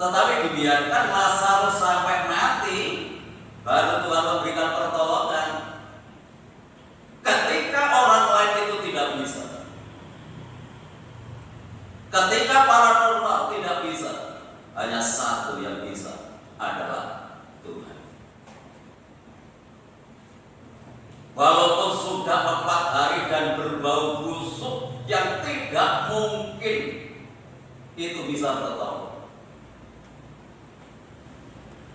tetapi dibiarkan Lazarus sampai mati, baru Tuhan memberikan pertolongan. Ketika orang lain itu tidak bisa, ketika paranormal tidak bisa, hanya satu yang bisa, adalah Tuhan. Walaupun sudah 4 hari dan berbau busuk yang tidak mungkin itu bisa bertolong.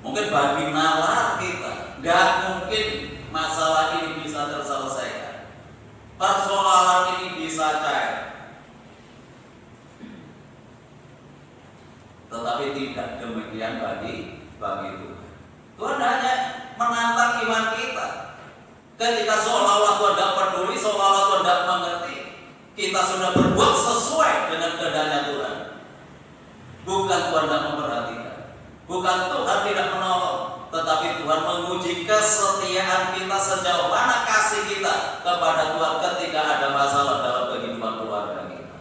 Mungkin bagi nalar kita, gak mungkin masalah ini bisa terselesaikan, persoalan ini bisa cair. Tetapi tidak demikian bagi Tuhan. Tuhan hanya menantang iman kita. Ketika seolah-olah Tuhan tidak peduli, seolah-olah Tuhan tidak mengerti, kita sudah berbuat sesuai dengan kehendaknya Tuhan. Bukan Tuhan tidak memperhatikan, bukan Tuhan tidak menolong, tetapi Tuhan menguji kesetiaan kita sejauh mana kasih kita kepada Tuhan ketika ada masalah dalam kehidupan keluarga kita,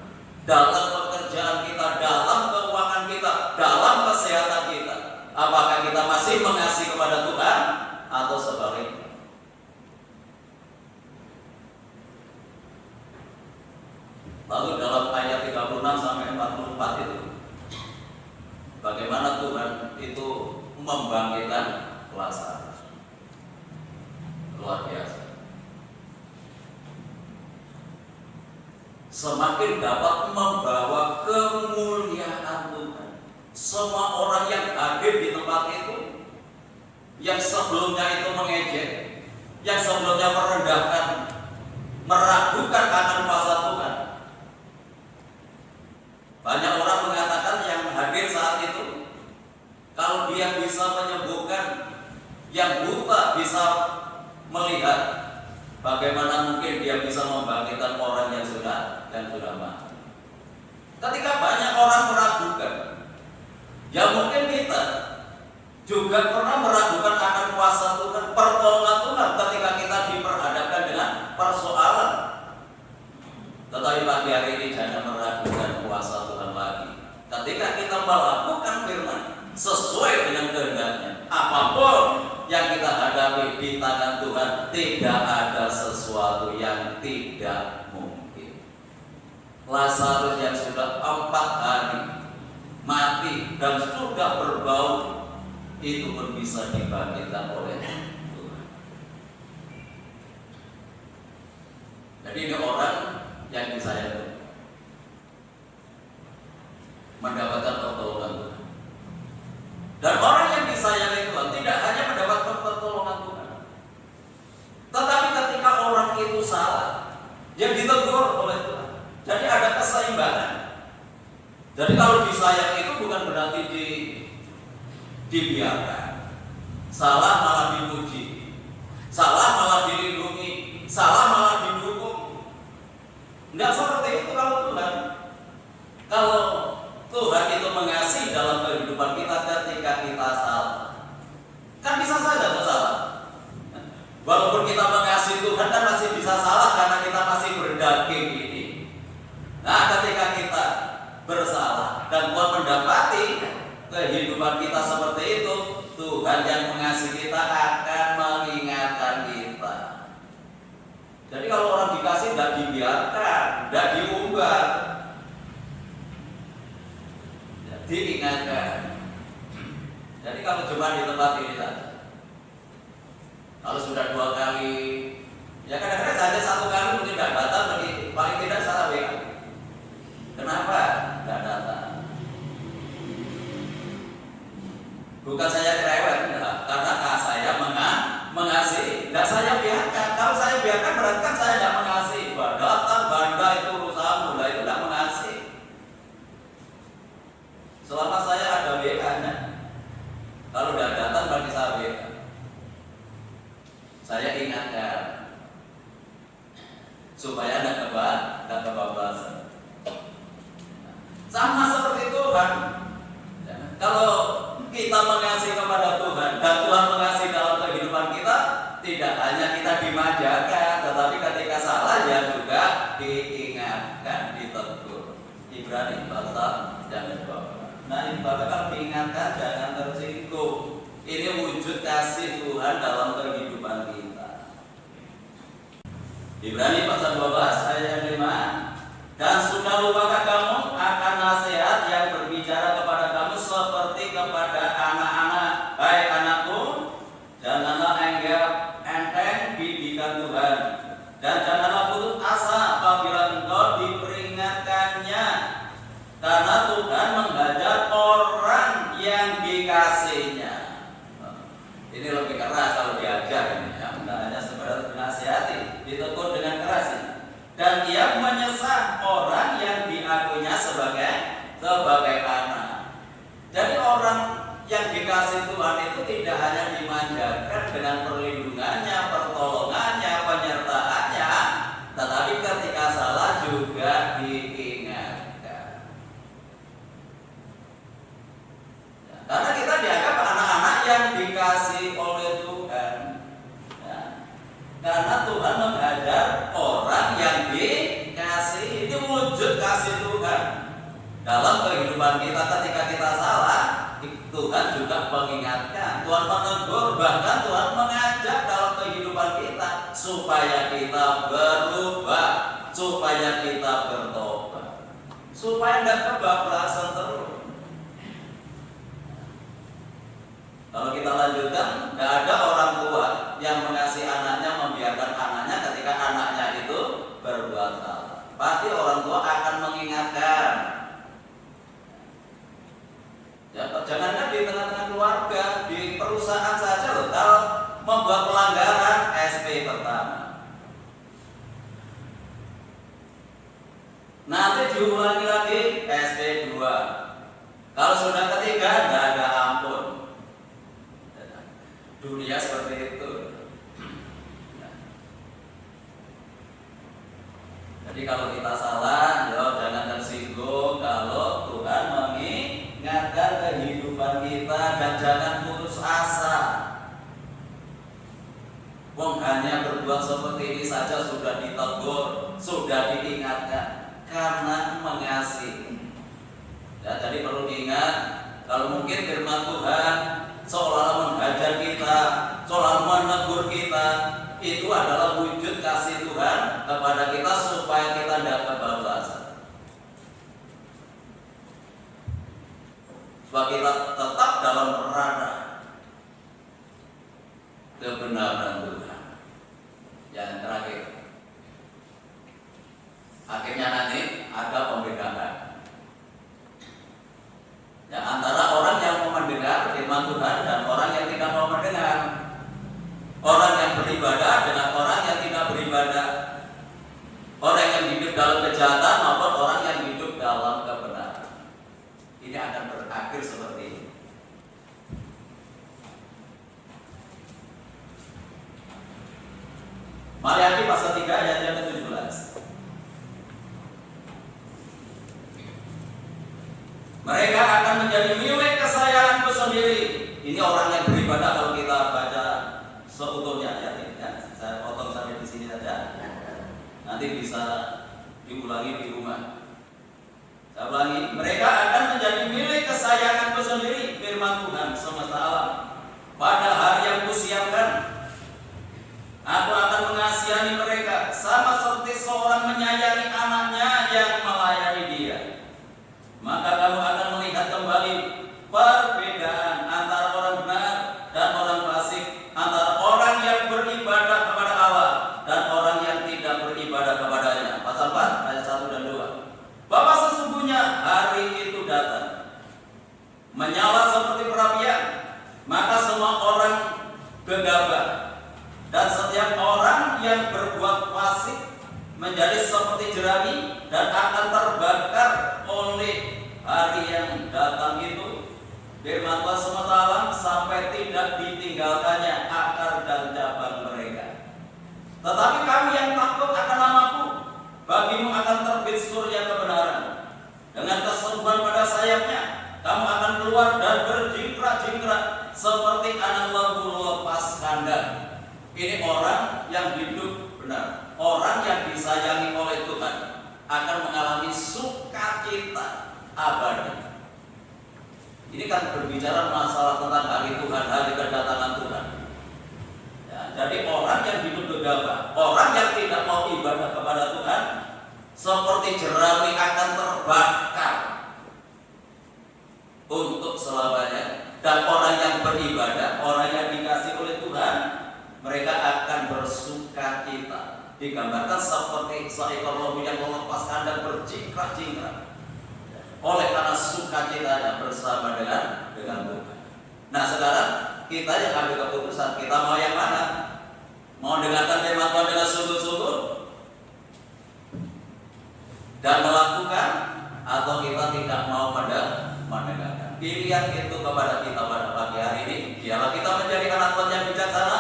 dalam pekerjaan kita, dalam keuangan kita, dalam kesehatan kita. Apakah kita masih mengasihi kepada Tuhan atau sebaliknya? Lalu dalam ayat 36 sampai 44 itu, bagaimana Tuhan itu membangkitkan Lazarus. Luar biasa. Semakin dapat membawa kemuliaan Tuhan. Semua orang yang hadir di tempat itu, yang sebelumnya itu mengejek, yang sebelumnya merendahkan, meragukan akan kuasa Tuhan. Banyak orang mengatakan yang hadir saat itu, kalau dia bisa menyembuhkan yang buta bisa melihat, bagaimana mungkin dia bisa membangkitkan orang yang sudah mati. Ketika banyak orang meragukan, ya mungkin kita juga pernah meragukan akan kuasa Tuhan, pertolongan Tuhan ketika kita diperhadapkan dengan persoalan. Tetapi pagi hari ini jangan meragukan kuasa Tuhan lagi. Ketika kita melakukan firman sesuai dengan kehendaknya, apapun yang kita hadapi di tangan Tuhan, tidak ada sesuatu yang tidak mungkin. Lazarus yang sudah 4 hari mati dan sudah berbau, itu pun bisa dibangkitkan oleh Tuhan. Jadi ini orang yang disayang mendapatkan pertolongan Tuhan. Dan orang yang disayangi Tuhan tidak hanya mendapatkan pertolongan Tuhan, tetapi ketika orang itu salah, dia ditegur oleh Tuhan. Jadi ada keseimbangan. Jadi kalau disayang itu bukan berarti dibiarkan. Salah malah dipuji, salah malah dilindungi, salah malah didukung. Tidak seperti itu kalau Tuhan. Kalau Tuhan itu mengasihi dalam kehidupan kita ketika kita salah, kan bisa saja salah. Walaupun kita mengasihi Tuhan kan masih bisa salah karena kita masih berdaging ini. Nah, ketika kita bersalah dan Tuhan mendapati kehidupan kita seperti itu, Tuhan yang mengasihi kita akan mengingatkan kita. Jadi kalau orang dikasih tidak dibiarkan, tidak diumbar, diingatkan. Jadi kalau cuma di tempat ini saja, kalau sudah 2 kali, ya kadang-kadang saja 1 kali mungkin tidak datang, tapi paling tidak salah WA. Kenapa tidak datang? Bukan saya cerewet, karena saya mengasihi. Tidak saya biarkan. Kalau saya biarkan berarti kan saya tidak mengasihi. Datang banda itu urusanmu, itu tidak mengasihi. Selama saya ada WA-nya, kalau tidak datang berarti saya WA. Saya ingatkan supaya tidak kebablasan. Sama seperti Tuhan. Kalau kita mengasihi kepada Tuhan dan Tuhan mengasihi dalam kehidupan kita, tidak hanya kita dimanjakan, tetapi ketika salah ya juga diingatkan, ditegur. Ibrani 4 jangan bapak. Nah, ibarat kalau diingatkan jangan tersinggung. Ini wujud kasih Tuhan dalam kehidupan kita. Ibrani pasal 12 ayat yang 5. Dan sudah lupakah kamu akan nasihat yang berbicara kepada kamu seperti kepada anak-anak. Hai anakku, janganlah anggap enteng didikan Tuhan, dan janganlah putus asa apabila engkau diperingatkannya, karena Tuhan menghajar orang yang dikasihinya. Ini lebih keras kalau diajar ini, ya. Tidak hanya yang dikasih Tuhan itu tidak hanya dimanjakan dengan perlindungannya, pertolongannya, penyertaannya, tetapi ketika salah juga diingatkan. Ya, karena kita dianggap anak-anak yang dikasih oleh Tuhan. Ya, karena Tuhan mengajar orang yang dikasih, ini wujud kasih Tuhan dalam kehidupan kita. Ketika kita salah, Tuhan juga mengingatkan, Tuhan menegur, bahkan Tuhan mengajak dalam kehidupan kita supaya kita berubah, supaya kita bertobat, supaya tidak kebablasan terus. Kalau kita lanjutkan, tidak ada orang tua yang mengasihi anaknya, membiarkan anaknya ketika anaknya itu berbuat salah. Pasti orang tua akan mengingatkan. Ya, jangankan di tengah-tengah keluarga, di perusahaan saja loh, kalau membuat pelanggaran SP pertama, nanti diulangi lagi SP 2. Kalau sudah ketiga, tidak ada ampun. Dunia seperti itu. Jadi kalau kita salah, jangan tersinggung kalau Tuhan mengingatkan kehidupan kita, dan jangan putus asa. Wong hanya berbuat seperti ini saja sudah ditegur, sudah diingatkan karena mengasihi. Ya, jadi perlu diingat, kalau mungkin firman Tuhan seolah menghajar kita, seolah menegur kita, itu adalah wujud kasih Tuhan kepada kita supaya kita tidak kebablasan. Supaya kita tetap dalam ranah kebenaran Tuhan. Yang terakhir, akhirnya nanti ada pembedaan. Ya, antara orang yang mau mendengar firman Tuhan dan orang yang tidak mau mendengar, orang yang beribadah dengan orang yang tidak beribadah, orang yang hidup dalam kejahatan maupun orang yang hidup dalam kebenaran. Ini akan berakhir seperti ini. Maliaki pasal 3 ayat yang ke-17. Mereka akan menjadi milik kesayanganku sendiri. Ini orang yang beribadah. Kalau kita baca seutuhnya ayat ini, ya, saya potong sampai di sini saja. Nanti bisa diulangi di rumah. Saya ulangi, mereka akan menjadi milik kesayanganku sendiri, firman Tuhan semesta alam. Pada hari yang kusiapkan, aku akan mengasihani mereka sama seperti seorang menyayangi anaknya yang melayani dia. Maka kamu akan melihat kembali perbedaan antara orang benar dan orang fasik, antara orang yang beribadah kepada Allah dan orang yang tidak beribadah kepadanya. Pasal 4 ayat 1 dan 2. Bahwa sesungguhnya hari itu datang, menyala seperti perapian, maka semua orang gegabah, dan setiap orang yang berbuat fasik menjadi seperti jerami dan akan terbakar oleh hari yang datang itu. Firman Tuhan semesta alam sampai tidak ditinggalkannya akar dan cabang mereka. Tetapi kamu yang takut akan namaku, bagimu akan terbit surya kebenaran. Dengan kesembuhan pada sayapnya, kamu akan keluar dan berjingkrak-jingkrak seperti anak lembu lepas kandang. Ini orang yang hidup benar, orang yang disayangi oleh Tuhan akan mengalami sukacita abadi. Ini kan berbicara masalah tentang hari Tuhan, hari kedatangan Tuhan. Ya, jadi orang yang hidup gegabah, orang yang tidak mau ibadah kepada Tuhan, seperti jerami akan terbakar untuk selamanya. Dan orang yang beribadah, orang yang dikasih oleh Tuhan, mereka akan bersukacita. Digambarkan seperti seekor lembu yang melepas kandang berjingkrak-jingkrak oleh karena sukacitanya bersama dengan Tuhan. Nah, sekarang kita yang ambil keputusan, kita mau yang mana? Mau dengarkan firman Tuhan dengan sungguh-sungguh dan melakukan, atau kita tidak mau mendengarkan? pilihan itu kepada kita pada pagi hari ini. Biarlah kita menjadi anak Tuhan yang bijaksana,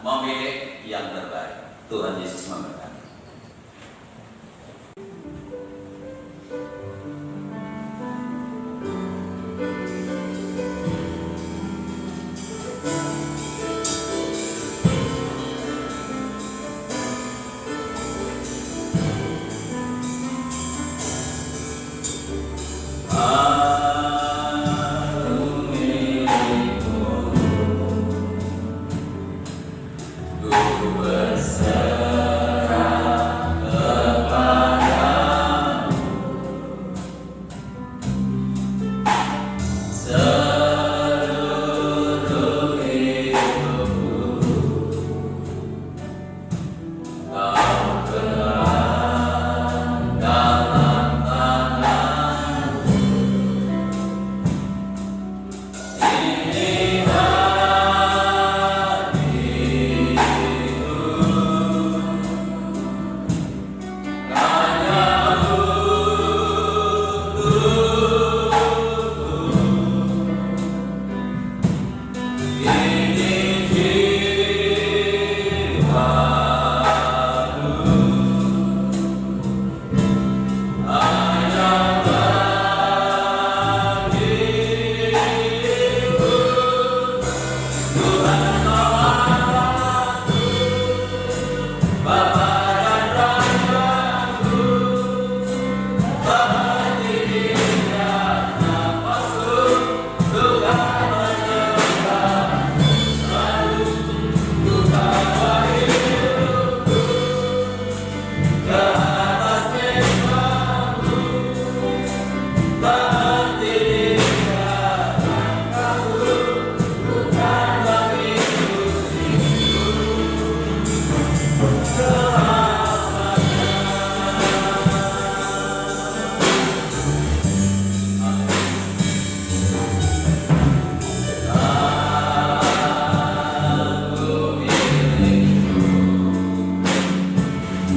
memilih yang terbaik. Tuhan Yesus memberkati.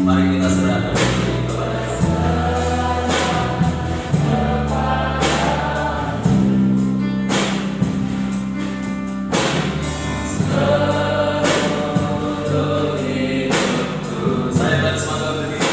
Mari kita serahkan diri kepada saya dan semoga berdiri.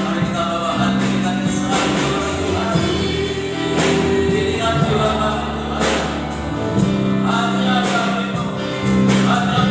Mari kita bawa hati kita ke serah Tuhan. Inilah jiwa kami Tuhan. Hanya kami Tuhan. Hanya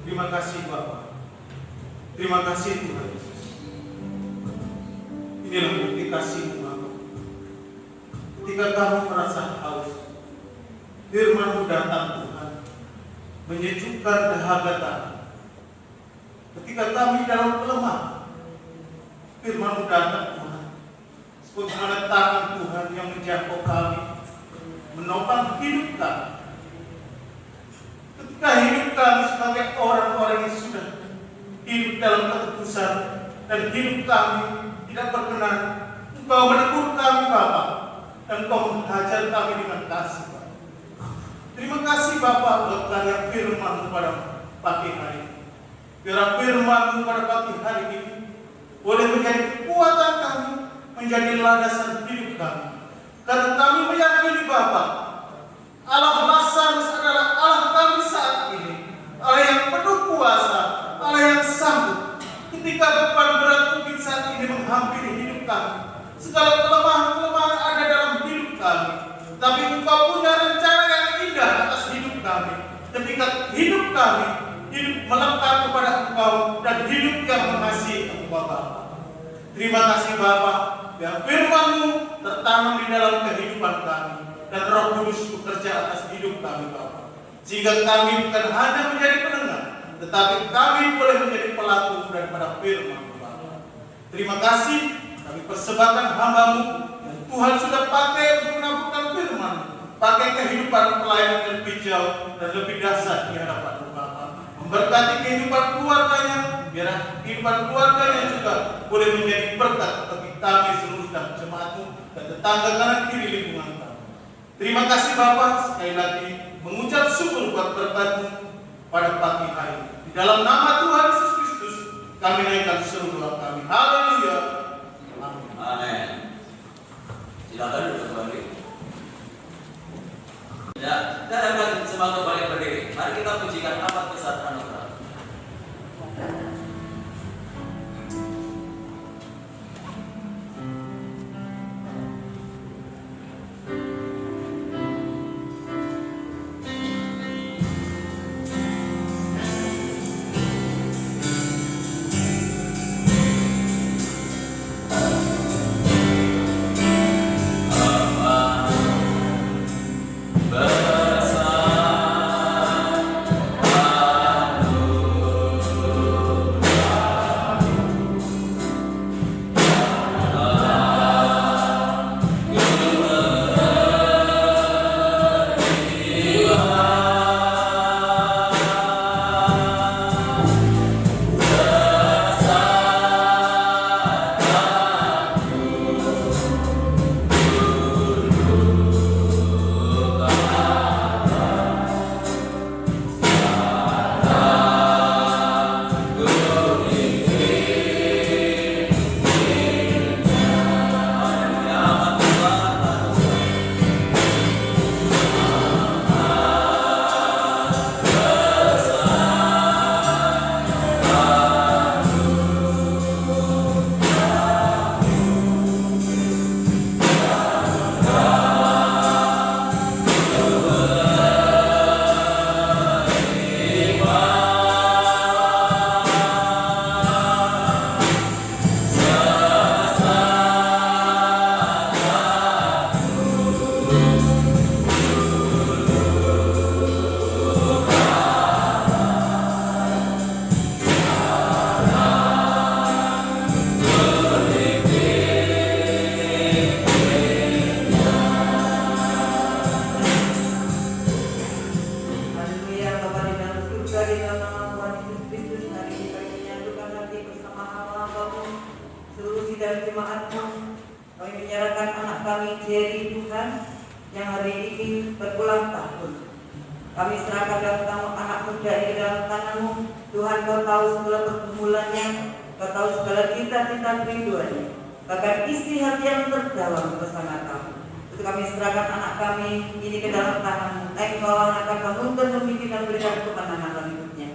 Terima kasih Bapa. Terima kasih Tuhan Yesus. Inilah bukti kasih-Mu Bapa. Ketika kami merasa haus, firman-Mu datang Tuhan, menyejukkan dahaga kami. Ketika kami dalam kelemahan, firman-Mu datang Tuhan, sebagaimana tangan Tuhan yang menjangkau kami, menopang hidup kami. Ketika hidup kami sebagai orang-orang yang sudah hidup dalam ketebusan dan hidup kami tidak berkenan, Engkau menegur kami Bapa, dan Engkau menghajar kami dengan kasih Bapa. Terima kasih Bapa buat karya firman-Mu pada pagi hari ini. Biar firman-Mu pada pagi hari ini boleh menjadi kekuatan kami, menjadi landasan hidup kami. Karena kami meyakini Bapa, Allah Lazarus adalah Allah kami saat ini, Allah yang penuh kuasa, Allah yang sanggup. Ketika beban berat mungkin saat ini menghampiri hidup kami, segala kelemahan-kelemahan ada dalam hidup kami, tapi Engkau punya rencana yang indah atas hidup kami. Ketika hidup kami hidup melekat kepada Engkau dan hidup yang mengasihi Engkau Bapa. Terima kasih Bapa, biar firman-Mu tertanam di dalam kehidupan kami dan Roh Kudus bekerja atas hidup kami Bapa. Sehingga kami bukan hanya menjadi pendengar, tetapi kami boleh menjadi pelaku daripada firman-Mu Bapa. Terima kasih, kami persembahkan hamba-Mu yang Tuhan sudah pakai untuk menampunkan firman-Mu, pakai kehidupan pelayan yang lebih jauh dan lebih dahsyat di hadapan-Mu Bapa. Memberkati kehidupan keluarganya, biar kehidupan keluarganya juga boleh menjadi berkat bagi kami seluruh dan jemaat-Mu dan tetangga kanan kiri lingkungan kami. Terima kasih Bapa, sekali lagi mengucap syukur buat berkat-Mu pada pagi hari ini. Di dalam nama Tuhan Yesus Kristus kami naikkan seluruh doa kami. Haleluya. Amin. Amin. Silakan duduk kembali. Ya, kita akan semangat balik berdiri. Mari kita pujikan amat besar anugerah. Kami serahkan dalam anak muda ini dalam tangan-Mu. Tuhan, Kau tahu segala pergumulannya, Kau tahu segala cita-cita kerinduannya, bahkan isi hati yang terdalam bersama Kami. Itu kami serahkan anak kami ini ke dalam tangan-Mu. Engkau akan bangunkan pemimpin dan berikan kemenangan dalam hidupnya.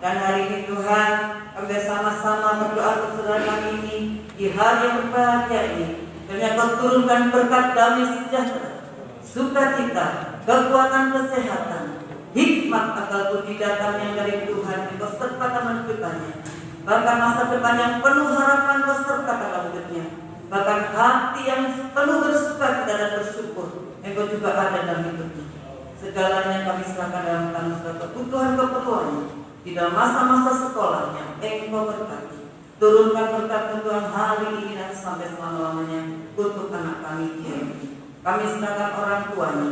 Dan hari ini Tuhan, kami bersama-sama berdoa untuk saudara kami ini di hari yang berbahagia ini. Kiranya Kau turunkan berkat damai sejahtera, sukacita, kekuatan kesehatan, hikmat akal budi datang yang dari Tuhan. Engkau serta dalam hidupnya, bahkan masa depan yang penuh harapan beserta dalam hidupnya, bahkan hati yang penuh bersukacita dan bersyukur Engkau juga ada dalam hidupnya. Segalanya kami serahkan dalam tangan segala kebutuhan-kebutuhannya di dalam masa-masa sekolahnya. Engkau berkati, turunkan berkat Tuhan hari ini dan sampai selama-lamanya untuk anak kami Jeremy. Kami serahkan orang tuanya,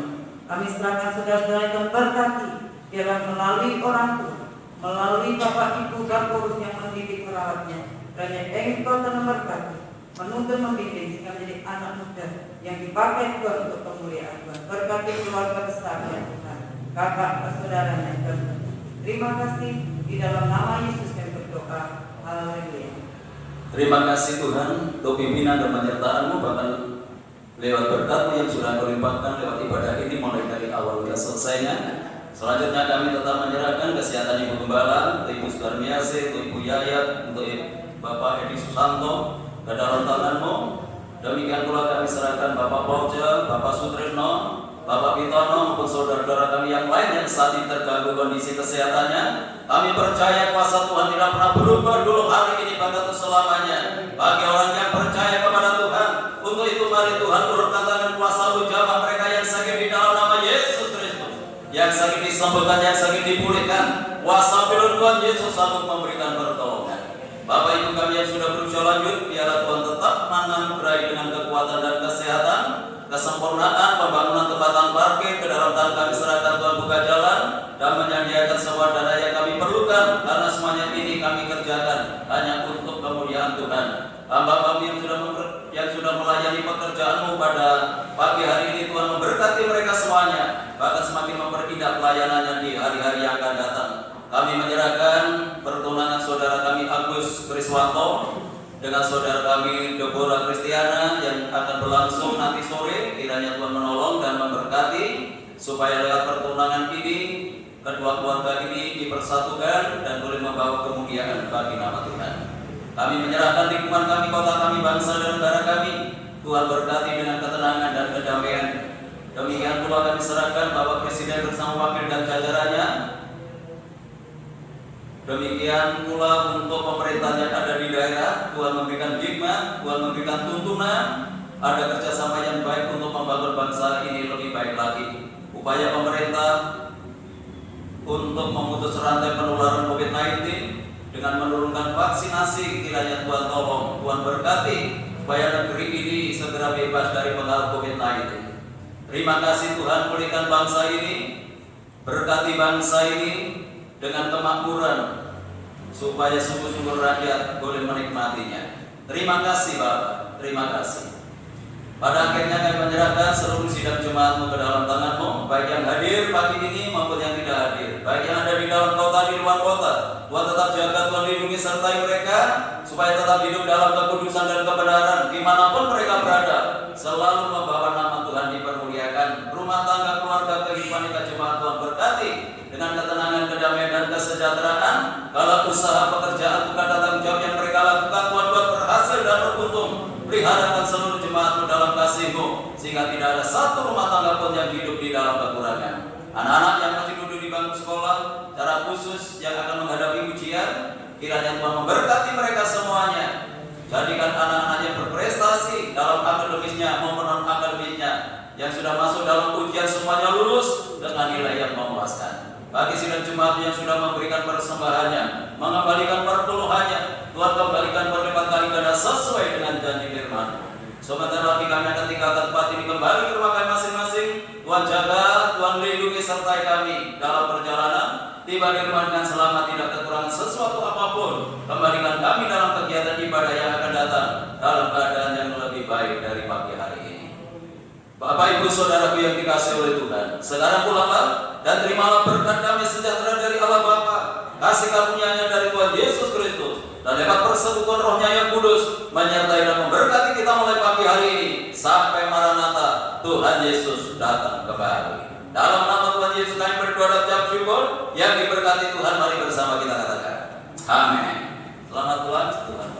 kami serahkan saudara-saudara yang berkati, biarlah melalui orang tua, melalui bapak ibu dan guru yang mendidik merawatnya, kiranya Engkau Tuhan berkati, menuntun membimbing sehingga menjadi anak muda yang dipakai Tuhan untuk kemuliaan Tuhan. Berkati keluarga besarnya Tuhan, kakak saudaranya Tuhan. Terima kasih di dalam nama Yesus yang berdoa. Haleluya. Terima kasih Tuhan untuk pimpinan dan penyertaan-Mu, bahkan lewat berkat-Mu yang sudah Kau limpahkan lewat ibadah ini mulai dari awal hingga selesainya. Selanjutnya kami tetap menyerahkan kesehatan Ibu Gembala, untuk Ibu Sudarmiase, untuk Ibu Yayat, untuk Bapak Edi Susanto ke dalam tangan-Mu. Demikian pula kami serahkan Bapak Pauja, Bapak Sutrisno, Bapak Bitono maupun saudara-saudara kami yang lain yang saat ini terganggu kondisi kesehatannya. Kami percaya kuasa Tuhan tidak pernah berubah dulu hari ini bahkan selamanya. Bagi orang yang percaya kepada Tuhan, untuk itu mari Tuhan turunkan tangan kuasa-Mu, jamah mereka yang sakit di dalam nama Yesus Kristus. Yang sakit disembuhkan, yang sakit dipulihkan. Kuasa firman Tuhan Yesus sanggup memberikan pertolongan. Bapak Ibu kami yang sudah berusia lanjut, biarlah Tuhan tetap menganugerahi dengan kekuatan dan kesehatan, kesempurnaan, pembangunan tempatan parkir ke dalam tangan kami serahkan Tuhan, buka jalan dan menyediakan semua dana yang kami perlukan, karena semuanya ini kami kerjakan hanya untuk kemuliaan Tuhan. Hamba-Hamba yang sudah melayani pekerjaan-Mu pada pagi hari ini, Tuhan memberkati mereka semuanya, bahkan semakin memperindah pelayanannya di hari-hari yang akan datang. Kami menyerahkan pertunangan saudara kami Agus Kriswanto dengan saudara kami Deborah Kristiana yang akan berlangsung nanti sore. Kiranya Tuhan menolong dan memberkati supaya lewat pertunangan ini kedua keluarga ini dipersatukan dan boleh membawa kemuliaan bagi nama Tuhan. Kami menyerahkan lingkungan kami, kota kami, bangsa dan negara kami. Tuhan berkati dengan ketenangan dan kedamaian. Demikian pula kami serahkan Bapak Presiden bersama wakil dan jajarannya. Demikian pula untuk pemerintah yang ada di daerah, Tuhan memberikan hikmat, Tuhan memberikan tuntunan, ada kerjasama yang baik untuk membangun bangsa ini lebih baik lagi. Upaya pemerintah untuk memutus rantai penularan COVID-19 dengan menurunkan vaksinasi, kiranya Tuhan tolong, Tuhan berkati supaya negeri ini segera bebas dari pengaruh COVID-19. Terima kasih Tuhan, pulihkan bangsa ini, berkati bangsa ini dengan kemakmuran supaya sungguh-sungguh rakyat boleh menikmatinya. Terima kasih Bapak, terima kasih. Pada akhirnya kami menyerahkan seluruh sidang Jemaat-Mu ke dalam tangan-Mu, baik yang hadir pagi ini maupun yang tidak hadir, baik yang ada di dalam kota, di luar kota. Tuhan tetap jaga, Tuhan lindungi sertai mereka supaya tetap hidup dalam kekudusan dan kebenaran dimanapun mereka berada, selalu membawa nama Tuhan dipermuliakan. Rumah tangga, keluarga, kehidupan jemaat Tuhan berkati dengan ketenangan, kedamaian dan kesejahteraan. Kalau usaha pekerjaan bukan tanggung jawab yang mereka lakukan, Tuhan buat berhasil dan beruntung. Peliharakan seluruh jemaat-Mu dalam kasih-Mu, sehingga tidak ada satu rumah tangga pun yang hidup di dalam kekurangan. Anak-anak yang masih duduk di bangku sekolah, secara khusus yang akan menghadapi ujian, kiranya Tuhan memberkati mereka semuanya. Jadikan anak-anak yang berprestasi dalam akademisnya maupun non-akademisnya, yang sudah masuk dalam ujian semuanya lulus dengan nilai yang memuaskan. Bagi sidang jemaat yang sudah memberikan persembahannya, mengembalikan perpuluhannya, Tuhan kembalikan berlipat kali ganda sesuai dengan janji firman. Sebentar lagi kami akan tinggalkan tempat ini kembali ke rumah kami masing-masing. Tuhan jaga, Tuhan lindungi sertai kami dalam perjalanan. Tiba di rumah dengan selamat, tidak kekurangan sesuatu apapun. Kembalikan kami dalam kegiatan ibadah yang akan datang dalam keadaan yang lebih baik dari pagi hari ini. Bapak Ibu Saudaraku yang dikasihi oleh Tuhan, sekarang pulanglah dan terimalah berkat damai sejahtera dari Allah Bapa, kasih karunia-Nya dari Tuhan Yesus Kristus, dan lewat persekutuan Roh-Nya yang kudus menyertai dan memberkati kita mulai pagi hari ini sampai Maranatha Tuhan Yesus datang kembali. Dalam nama Tuhan Yesus kami berdoa dan ucap syukur. Yang diberkati Tuhan, mari bersama kita katakan amin. Selamat pulang Tuhan.